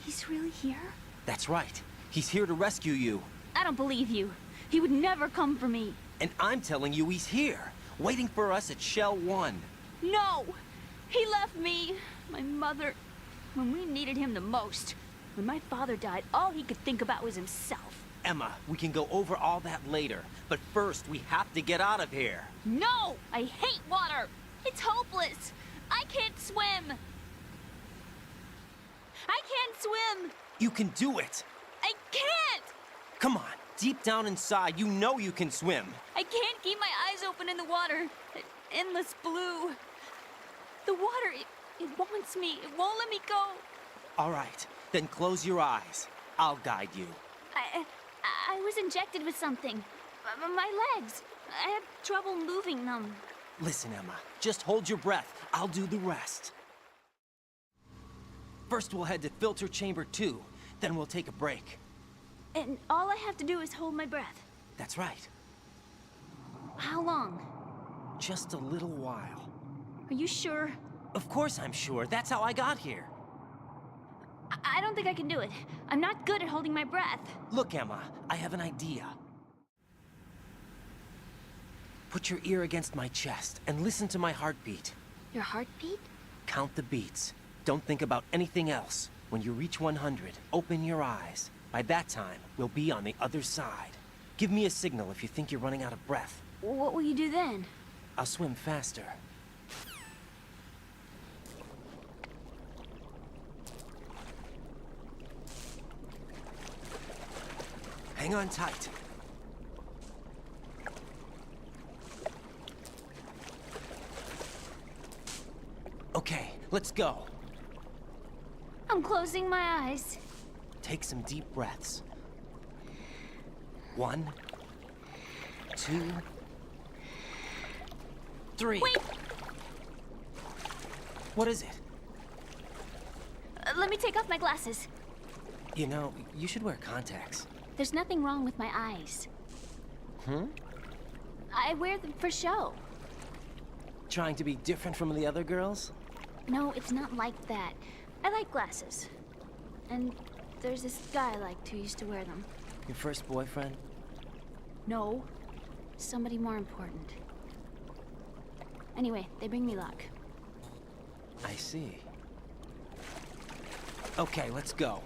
He's really here? That's right. He's here to rescue you. I don't believe you. He would never come for me. And I'm telling you he's here, waiting for us at Shell 1. No! He left me, my mother, when we needed him the most. When my father died, all he could think about was himself. Emma, we can go over all that later, but first we have to get out of here. No! I hate water! It's hopeless! I can't swim! I can't swim! You can do it! I can't! Come on, deep down inside, you know you can swim. I can't keep my eyes open in the water. Endless blue. The water, it wants me. It won't let me go. All right, then close your eyes. I'll guide you. I was injected with something. My legs. I have trouble moving them. Listen, Emma, just hold your breath. I'll do the rest. First, we'll head to filter chamber 2. Then we'll take a break. And all I have to do is hold my breath. That's right. How long? Just a little while. Are you sure? Of course I'm sure. That's how I got here. I don't think I can do it. I'm not good at holding my breath. Look, Emma, I have an idea. Put your ear against my chest and listen to my heartbeat. Your heartbeat? Count the beats. Don't think about anything else. When you reach 100, open your eyes. By that time, we'll be on the other side. Give me a signal if you think you're running out of breath. What will you do then? I'll swim faster. Hang on tight. Okay, let's go. I'm closing my eyes. Take some deep breaths. 1, 2, 3. Wait! What is it? Let me take off my glasses. You know, you should wear contacts. There's nothing wrong with my eyes. I wear them for show. Trying to be different from the other girls? No, it's not like that. I like glasses. And there's this guy I liked who used to wear them. Your first boyfriend? No. Somebody more important. Anyway, they bring me luck. I see. Okay, let's go.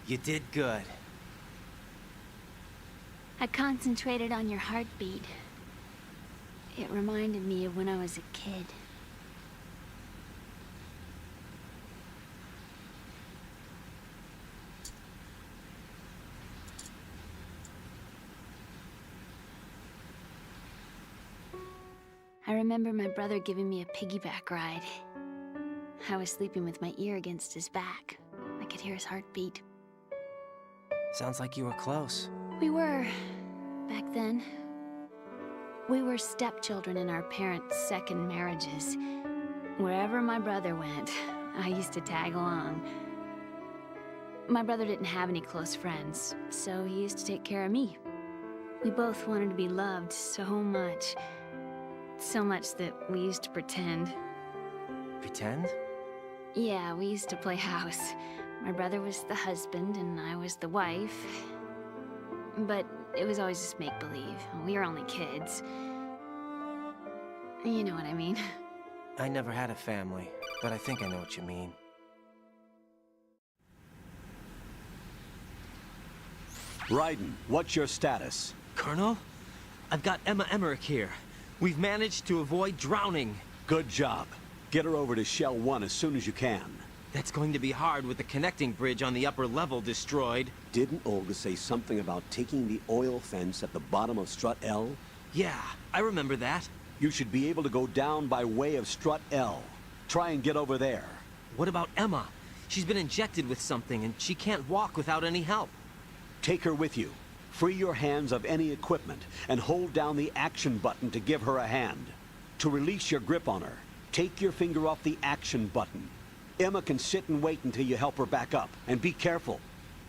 You did good. I concentrated on your heartbeat. It reminded me of when I was a kid. I remember my brother giving me a piggyback ride. I was sleeping with my ear against his back. I could hear his heartbeat. Sounds like you were close. We were, back then. We were stepchildren in our parents' second marriages. Wherever my brother went, I used to tag along. My brother didn't have any close friends, so he used to take care of me. We both wanted to be loved so much. So much that we used to pretend. Pretend? Yeah, we used to play house. My brother was the husband and I was the wife. But it was always just make-believe. We were only kids. You know what I mean. I never had a family, but I think I know what you mean. Raiden, what's your status? Colonel? I've got Emma Emmerich here. We've managed to avoid drowning. Good job. Get her over to Shell 1 as soon as you can. That's going to be hard with the connecting bridge on the upper level destroyed. Didn't Olga say something about taking the oil fence at the bottom of Strut L? Yeah, I remember that. You should be able to go down by way of Strut L. Try and get over there. What about Emma? She's been injected with something and she can't walk without any help. Take her with you. Free your hands of any equipment and hold down the action button to give her a hand. To release your grip on her, take your finger off the action button. Emma can sit and wait until you help her back up. And be careful.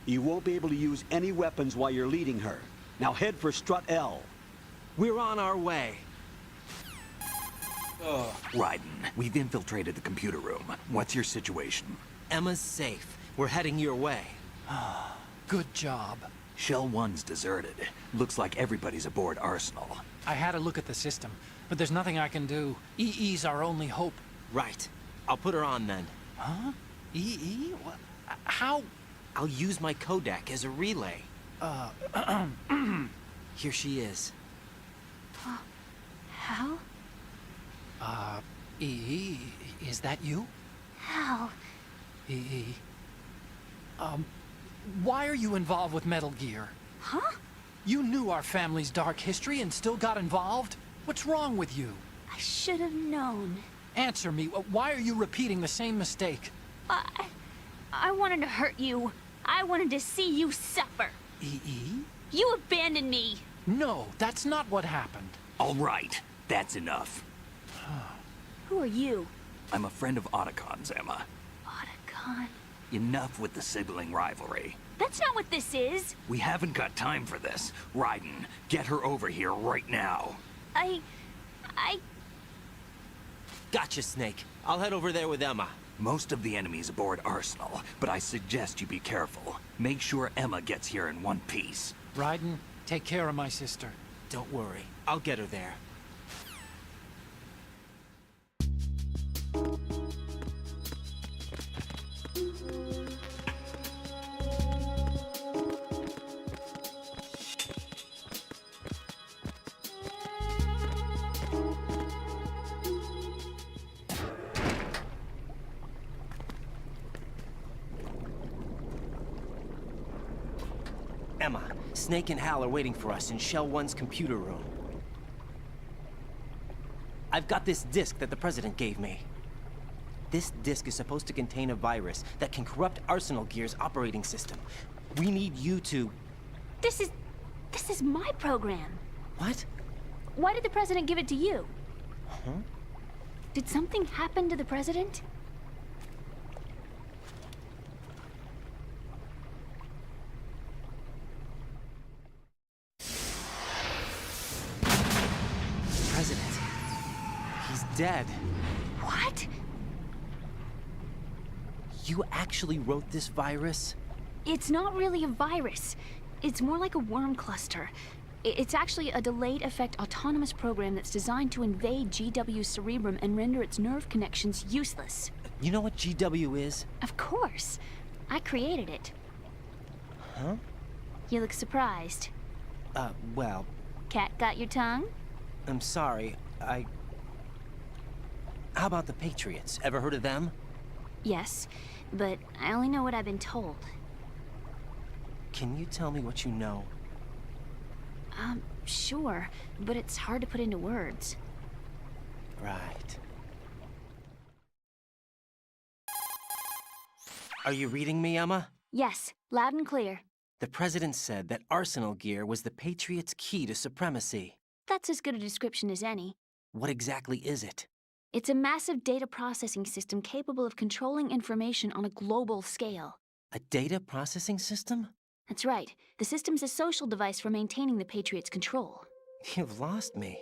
You won't be able to use any weapons while you're leading her. Now head for Strut L. We're on our way. Raiden, we've infiltrated the computer room. What's your situation? Emma's safe. We're heading your way. Good job. Shell 1's deserted. Looks like everybody's aboard Arsenal. I had a look at the system, but there's nothing I can do. EE's our only hope. Right. I'll put her on then. Huh? EE? What? How? I'll use my Kodak as a relay. Here she is. How? EE, is that you? How? EE. why are you involved with Metal Gear? Huh? You knew our family's dark history and still got involved? What's wrong with you? I should have known. Answer me, why are you repeating the same mistake? I wanted to hurt you. I wanted to see you suffer. E.E.? You abandoned me. No, that's not what happened. All right, that's enough. Who are you? I'm a friend of Otacon's, Emma. Otacon? Enough with the sibling rivalry. That's not what this is. We haven't got time for this. Raiden, get her over here right now. I... Gotcha, Snake. I'll head over there with Emma. Most of the enemy's aboard Arsenal, but I suggest you be careful. Make sure Emma gets here in one piece. Raiden, take care of my sister. Don't worry. I'll get her there. Emma, Snake and Hal are waiting for us in Shell 1's computer room. I've got this disk that the President gave me. This disk is supposed to contain a virus that can corrupt Arsenal Gear's operating system. We need you to... This is my program. What? Why did the President give it to you? Huh? Did something happen to the President? President. He's dead. What? You actually wrote this virus? It's not really a virus. It's more like a worm cluster. It's actually a delayed effect autonomous program that's designed to invade GW's cerebrum and render its nerve connections useless. You know what GW is? Of course. I created it. Huh? You look surprised. Well... Cat got your tongue? I'm sorry, How about the Patriots? Ever heard of them? Yes, but I only know what I've been told. Can you tell me what you know? Sure, but it's hard to put into words. Right. Are you reading me, Emma? Yes, loud and clear. The President said that Arsenal Gear was the Patriots' key to supremacy. That's as good a description as any. What exactly is it? It's a massive data processing system capable of controlling information on a global scale. A data processing system? That's right. The system's a social device for maintaining the Patriots' control. You've lost me.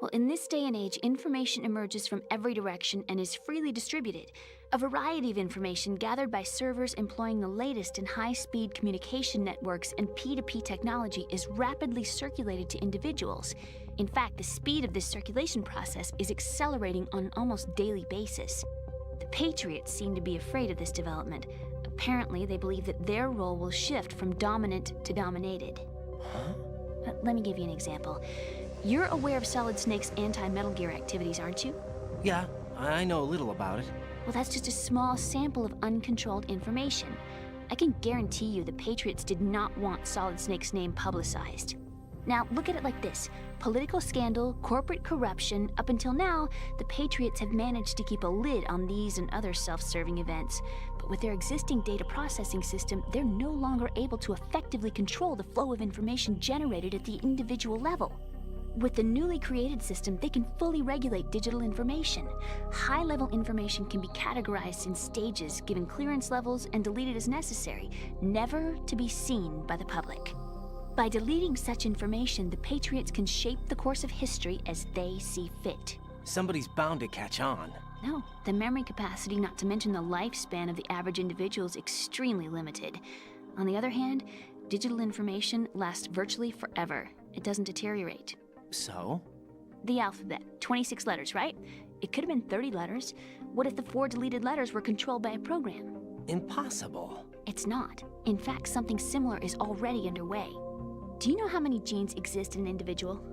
Well, in this day and age, information emerges from every direction and is freely distributed. A variety of information gathered by servers employing the latest in high-speed communication networks and P2P technology is rapidly circulated to individuals. In fact, the speed of this circulation process is accelerating on an almost daily basis. The Patriots seem to be afraid of this development. Apparently, they believe that their role will shift from dominant to dominated. Huh? Let me give you an example. You're aware of Solid Snake's anti-Metal Gear activities, aren't you? Yeah, I know a little about it. Well, that's just a small sample of uncontrolled information. I can guarantee you the Patriots did not want Solid Snake's name publicized. Now, look at it like this. Political scandal, corporate corruption, up until now, the Patriots have managed to keep a lid on these and other self-serving events. But with their existing data processing system, they're no longer able to effectively control the flow of information generated at the individual level. With the newly created system, they can fully regulate digital information. High-level information can be categorized in stages, given clearance levels, and deleted as necessary, never to be seen by the public. By deleting such information, the Patriots can shape the course of history as they see fit. Somebody's bound to catch on. No, the memory capacity, not to mention the lifespan of the average individual, is extremely limited. On the other hand, digital information lasts virtually forever. It doesn't deteriorate. So? The alphabet, 26 letters, right? It could have been 30 letters. What if the 4 deleted letters were controlled by a program? Impossible. It's not. In fact, something similar is already underway. Do you know how many genes exist in an individual?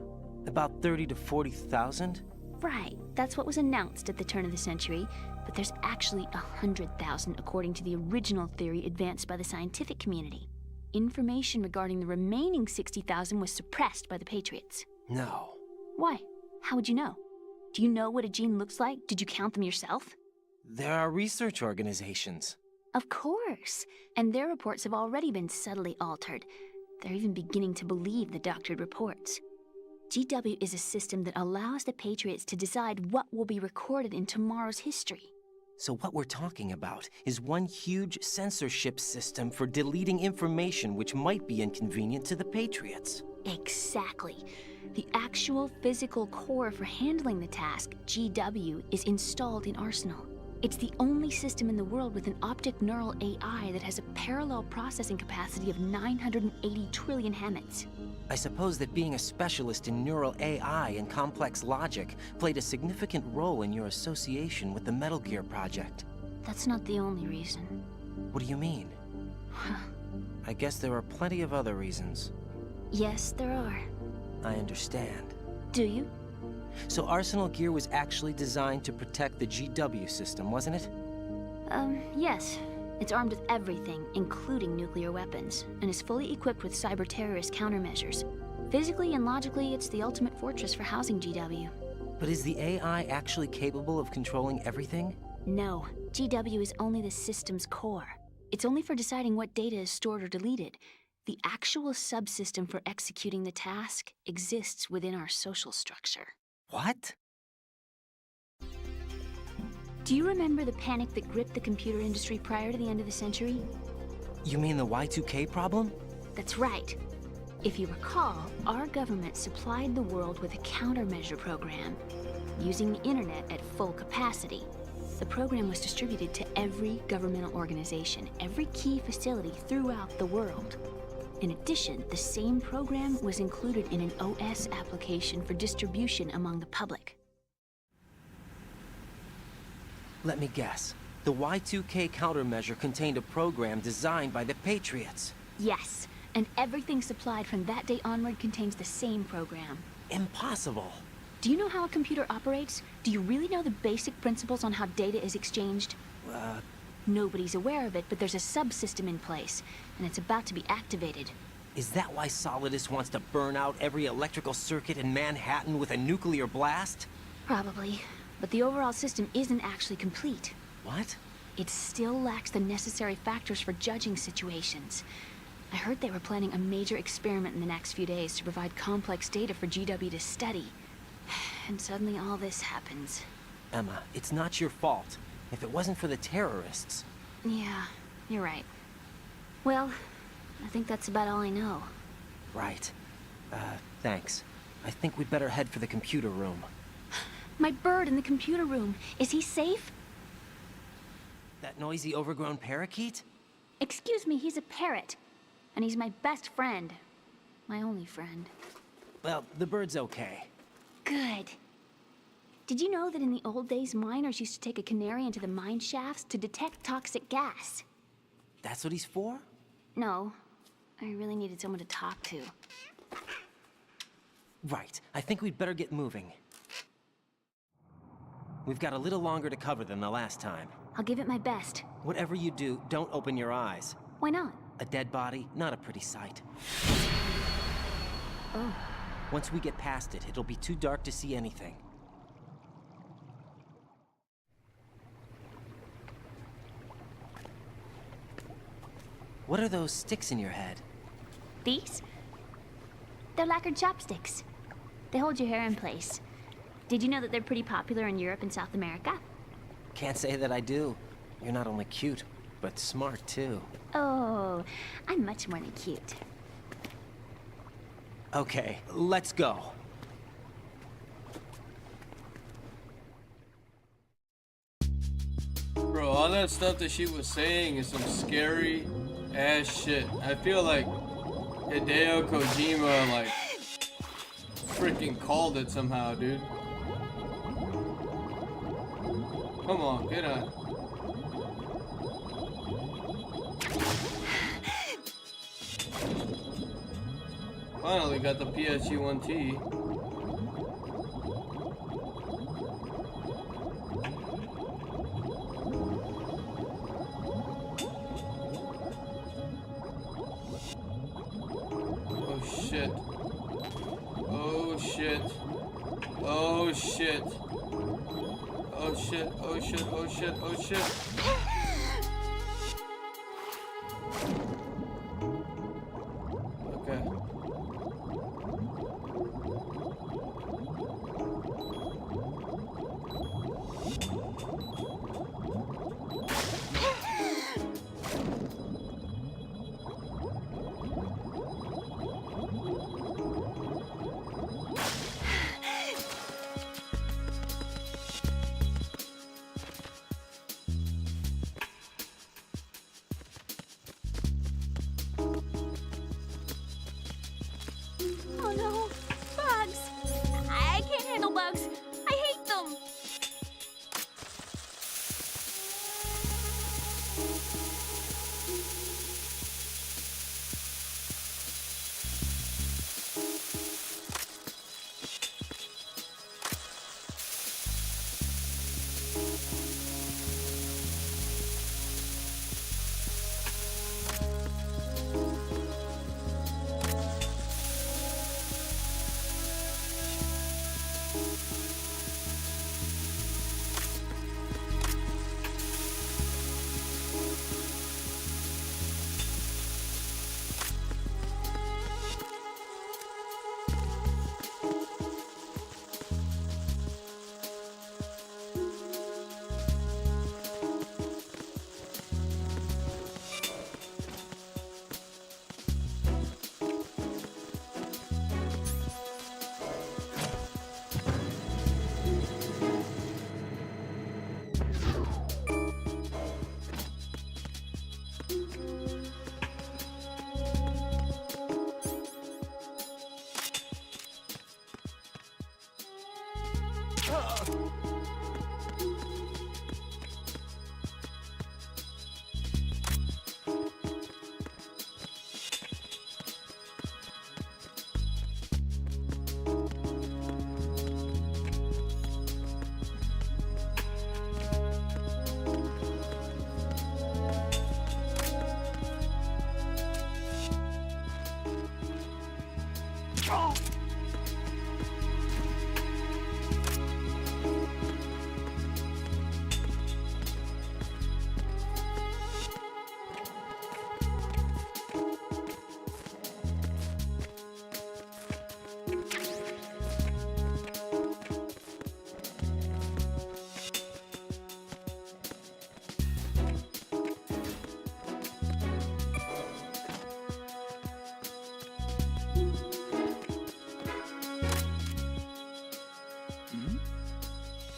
About 30 to 40,000? Right. That's what was announced at the turn of the century. but there's actually 100,000 according to the original theory advanced by the scientific community. Information regarding the remaining 60,000 was suppressed by the Patriots. No. Why? How would you know? Do you know what a gene looks like? Did you count them yourself? There are research organizations. Of course. And their reports have already been subtly altered. They're even beginning to believe the doctored reports. GW is a system that allows the Patriots to decide what will be recorded in tomorrow's history. So what we're talking about is one huge censorship system for deleting information which might be inconvenient to the Patriots. Exactly. The actual physical core for handling the task, GW, is installed in Arsenal. It's the only system in the world with an optic neural AI that has a parallel processing capacity of 980 trillion Hamets. I suppose that being a specialist in neural AI and complex logic played a significant role in your association with the Metal Gear project. That's not the only reason. What do you mean? I guess there are plenty of other reasons. Yes, there are. I understand. Do you? So Arsenal Gear was actually designed to protect the GW system, wasn't it? Yes. It's armed with everything, including nuclear weapons, and is fully equipped with cyber-terrorist countermeasures. Physically and logically, it's the ultimate fortress for housing GW. But is the AI actually capable of controlling everything? No. GW is only the system's core. It's only for deciding what data is stored or deleted. The actual subsystem for executing the task exists within our social structure. What? Do you remember the panic that gripped the computer industry prior to the end of the century? You mean the Y2K problem? That's right. If you recall, our government supplied the world with a countermeasure program, using the internet at full capacity. The program was distributed to every governmental organization, every key facility throughout the world. In addition, the same program was included in an OS application for distribution among the public. Let me guess. The Y2K countermeasure contained a program designed by the Patriots. Yes, and everything supplied from that day onward contains the same program. Impossible. Do you know how a computer operates? Do you really know the basic principles on how data is exchanged? Nobody's aware of it, but there's a subsystem in place, and it's about to be activated. Is that why Solidus wants to burn out every electrical circuit in Manhattan with a nuclear blast? Probably. But the overall system isn't actually complete. What? It still lacks the necessary factors for judging situations. I heard they were planning a major experiment in the next few days to provide complex data for GW to study. And suddenly all this happens. Emma, it's not your fault. If it wasn't for the terrorists... Yeah, you're right. Well, I think that's about all I know. Right. Thanks. I think we'd better head for the computer room. My bird in the computer room. Is he safe? That noisy, overgrown parakeet? Excuse me, he's a parrot. And he's my best friend. My only friend. Well, the bird's okay. Good. Did you know that in the old days, miners used to take a canary into the mine shafts to detect toxic gas? That's what he's for? No. I really needed someone to talk to. Right. I think we'd better get moving. We've got a little longer to cover than the last time. I'll give it my best. Whatever you do, don't open your eyes. Why not? A dead body, not a pretty sight. Oh. Once we get past it, it'll be too dark to see anything. What are those sticks in your head? These? They're lacquered chopsticks. They hold your hair in place. Did you know that they're pretty popular in Europe and South America? Can't say that I do. You're not only cute, but smart too. Oh, I'm much more than cute. Okay, let's go. Bro, all that stuff that she was saying is some scary ass shit. I feel like Hideo Kojima, like, freaking called it somehow, dude. Come on, get on. Finally got the PSG-1T. shit. Oh shit. Oh shit. Oh shit. Oh shit. Oh shit. Oh shit. Okay. Oh no, bugs! I can't handle bugs. I hate them.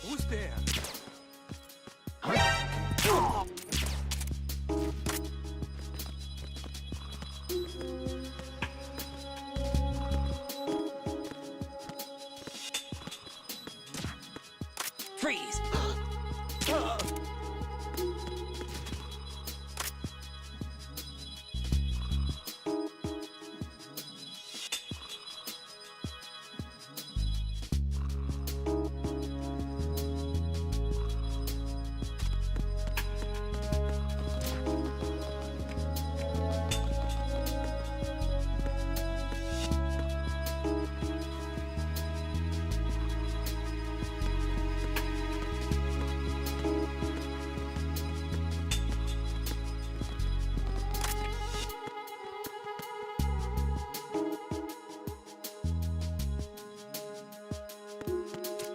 Who's there? Freeze!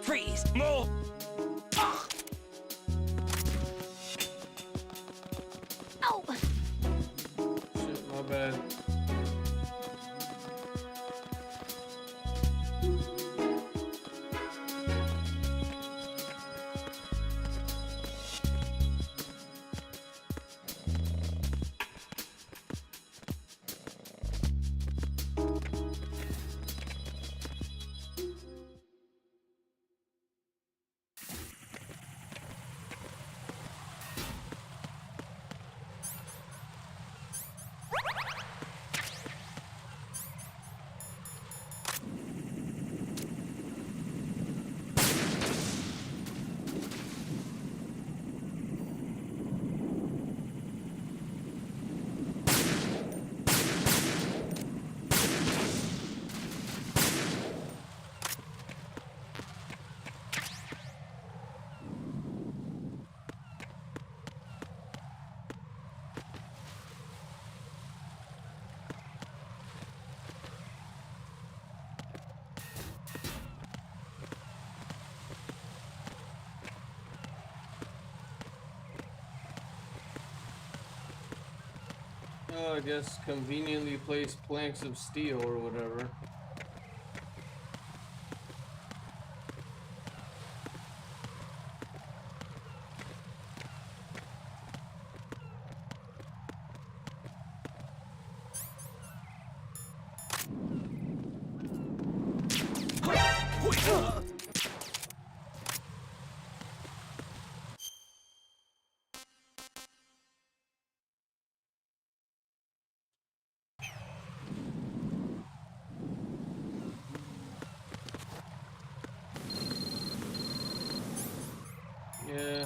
Freeze! More! Oh! Shit, my bad. Oh, I guess conveniently placed planks of steel or whatever. Yeah.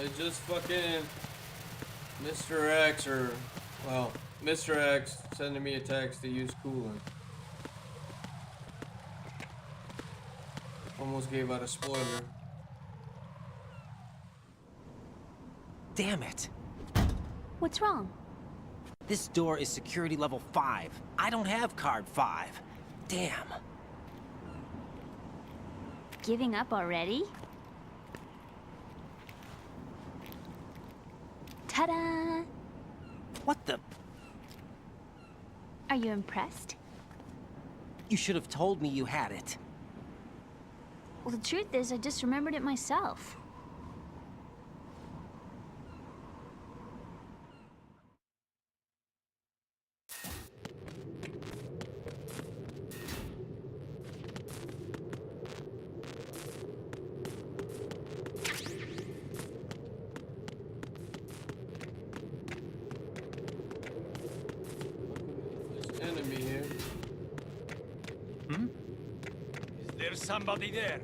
It's just fucking Mr. X well, Mr. X sending me a text to use coolant. Almost gave out a spoiler. Damn it. What's wrong? This door is security level 5. I don't have card 5. Damn. Giving up already? Ta-da! What the? Are you impressed? You should have told me you had it. Well, the truth is, I just remembered it myself. Enemy here. Is there somebody there?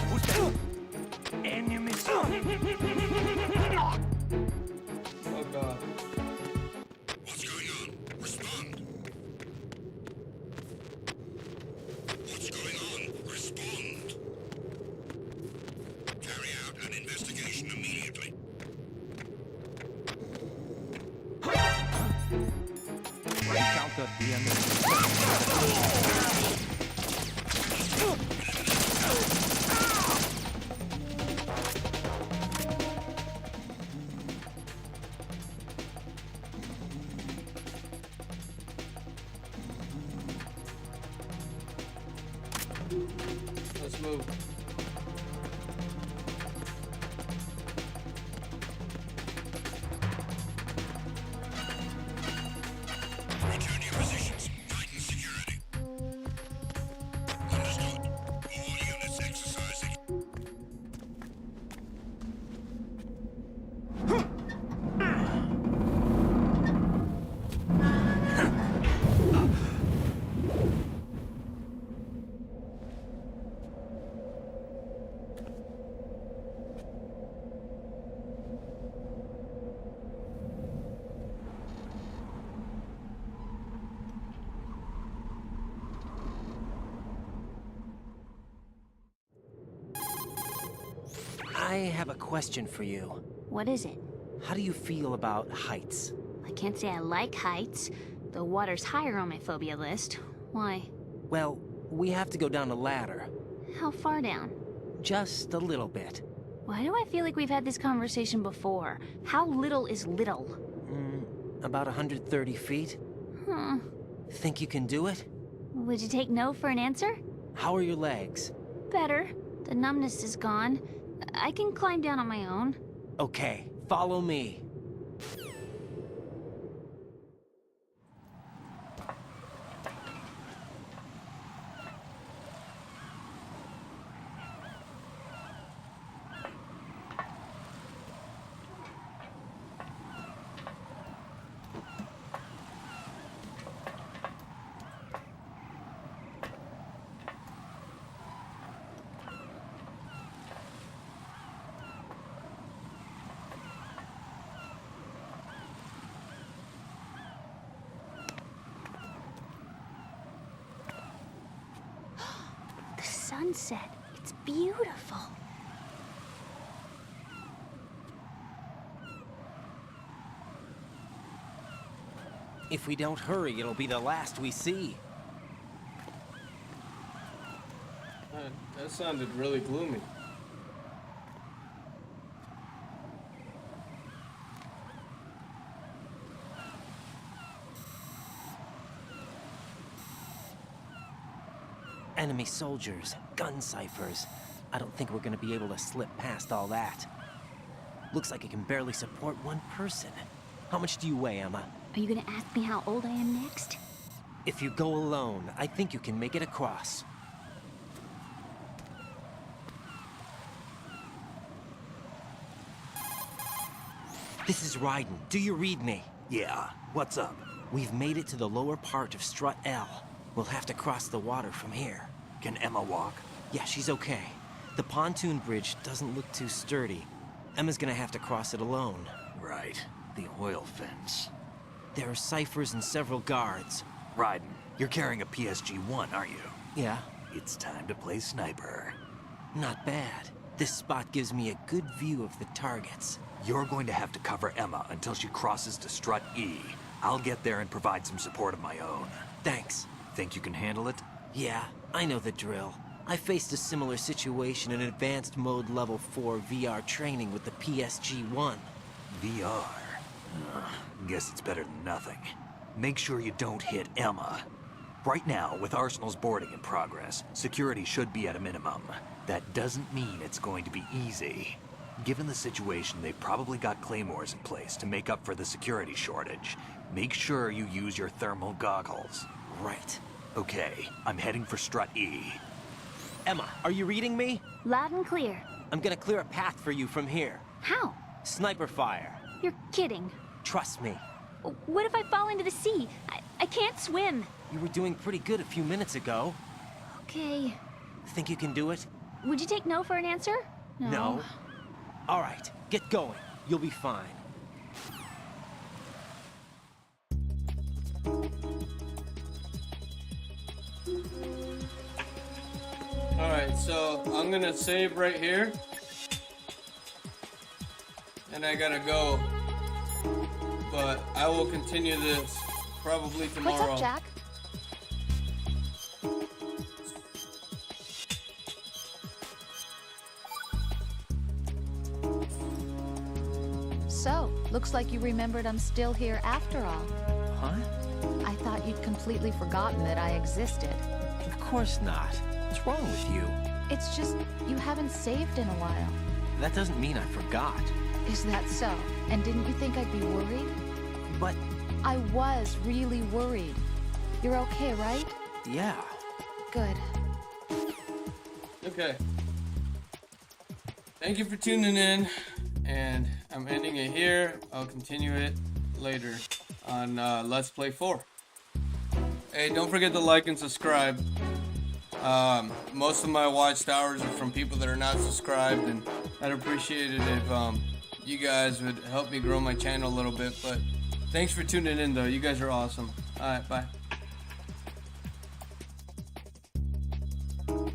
Who's there? Enemies. Oh god. What's going on? Respond. What's going on? Respond. Carry out an investigation immediately. Encounter the enemy. Let's move. Return to your positions. Tighten security. Understood. All units exercising. I have a question for you. What is it? How do you feel about heights? I can't say I like heights. The water's higher on my phobia list. Why? Well, we have to go down a ladder. How far down? Just a little bit. Why do I feel like we've had this conversation before? How little is little? About 130 feet. Huh. Think you can do it? Would you take no for an answer? How are your legs? Better. The numbness is gone. I can climb down on my own. Okay, follow me. The sunset. It's beautiful. If we don't hurry, it'll be the last we see. That sounded really gloomy. Enemy soldiers, gun ciphers. I don't think we're gonna be able to slip past all that. Looks like it can barely support one person. How much do you weigh, Emma? Are you gonna ask me how old I am next? If you go alone, I think you can make it across. This is Raiden. Do you read me? Yeah, what's up? We've made it to the lower part of Strut L. We'll have to cross the water from here. Can Emma walk? Yeah, she's okay. The pontoon bridge doesn't look too sturdy. Emma's gonna have to cross it alone. Right, the oil fence. There are ciphers and several guards. Raiden, you're carrying a PSG-1, aren't you? Yeah. It's time to play sniper. Not bad. This spot gives me a good view of the targets. You're going to have to cover Emma until she crosses to Strut E. I'll get there and provide some support of my own. Thanks. Think you can handle it? Yeah, I know the drill. I faced a similar situation in advanced mode level 4 VR training with the PSG-1. VR? Guess it's better than nothing. Make sure you don't hit Emma. Right now, with Arsenal's boarding in progress, security should be at a minimum. That doesn't mean it's going to be easy. Given the situation, they've probably got claymores in place to make up for the security shortage. Make sure you use your thermal goggles. Right. Okay, I'm heading for Strut E. Emma, are you reading me? Loud and clear. I'm gonna clear a path for you from here. How? Sniper fire. You're kidding. Trust me. What if I fall into the sea? I can't swim. You were doing pretty good a few minutes ago. Okay. Think you can do it? Would you take no for an answer? No. All right, get going. You'll be fine. Alright, so I'm gonna save right here. And I gotta go. But I will continue this probably tomorrow. What's up, Jack? So, looks like you remembered I'm still here after all. Huh? I thought you'd completely forgotten that I existed. Of course not. What's wrong with you? It's just, you haven't saved in a while. That doesn't mean I forgot. Is that so? And didn't you think I'd be worried? But... I was really worried. You're okay, right? Yeah. Good. Okay. Thank you for tuning in. And I'm ending it here. I'll continue it later on Let's Play 4. Hey, don't forget to like and subscribe. Most of my watched hours are from people that are not subscribed, and I'd appreciate it if you guys would help me grow my channel a little bit. But thanks for tuning in, though. You guys are awesome. All right, bye.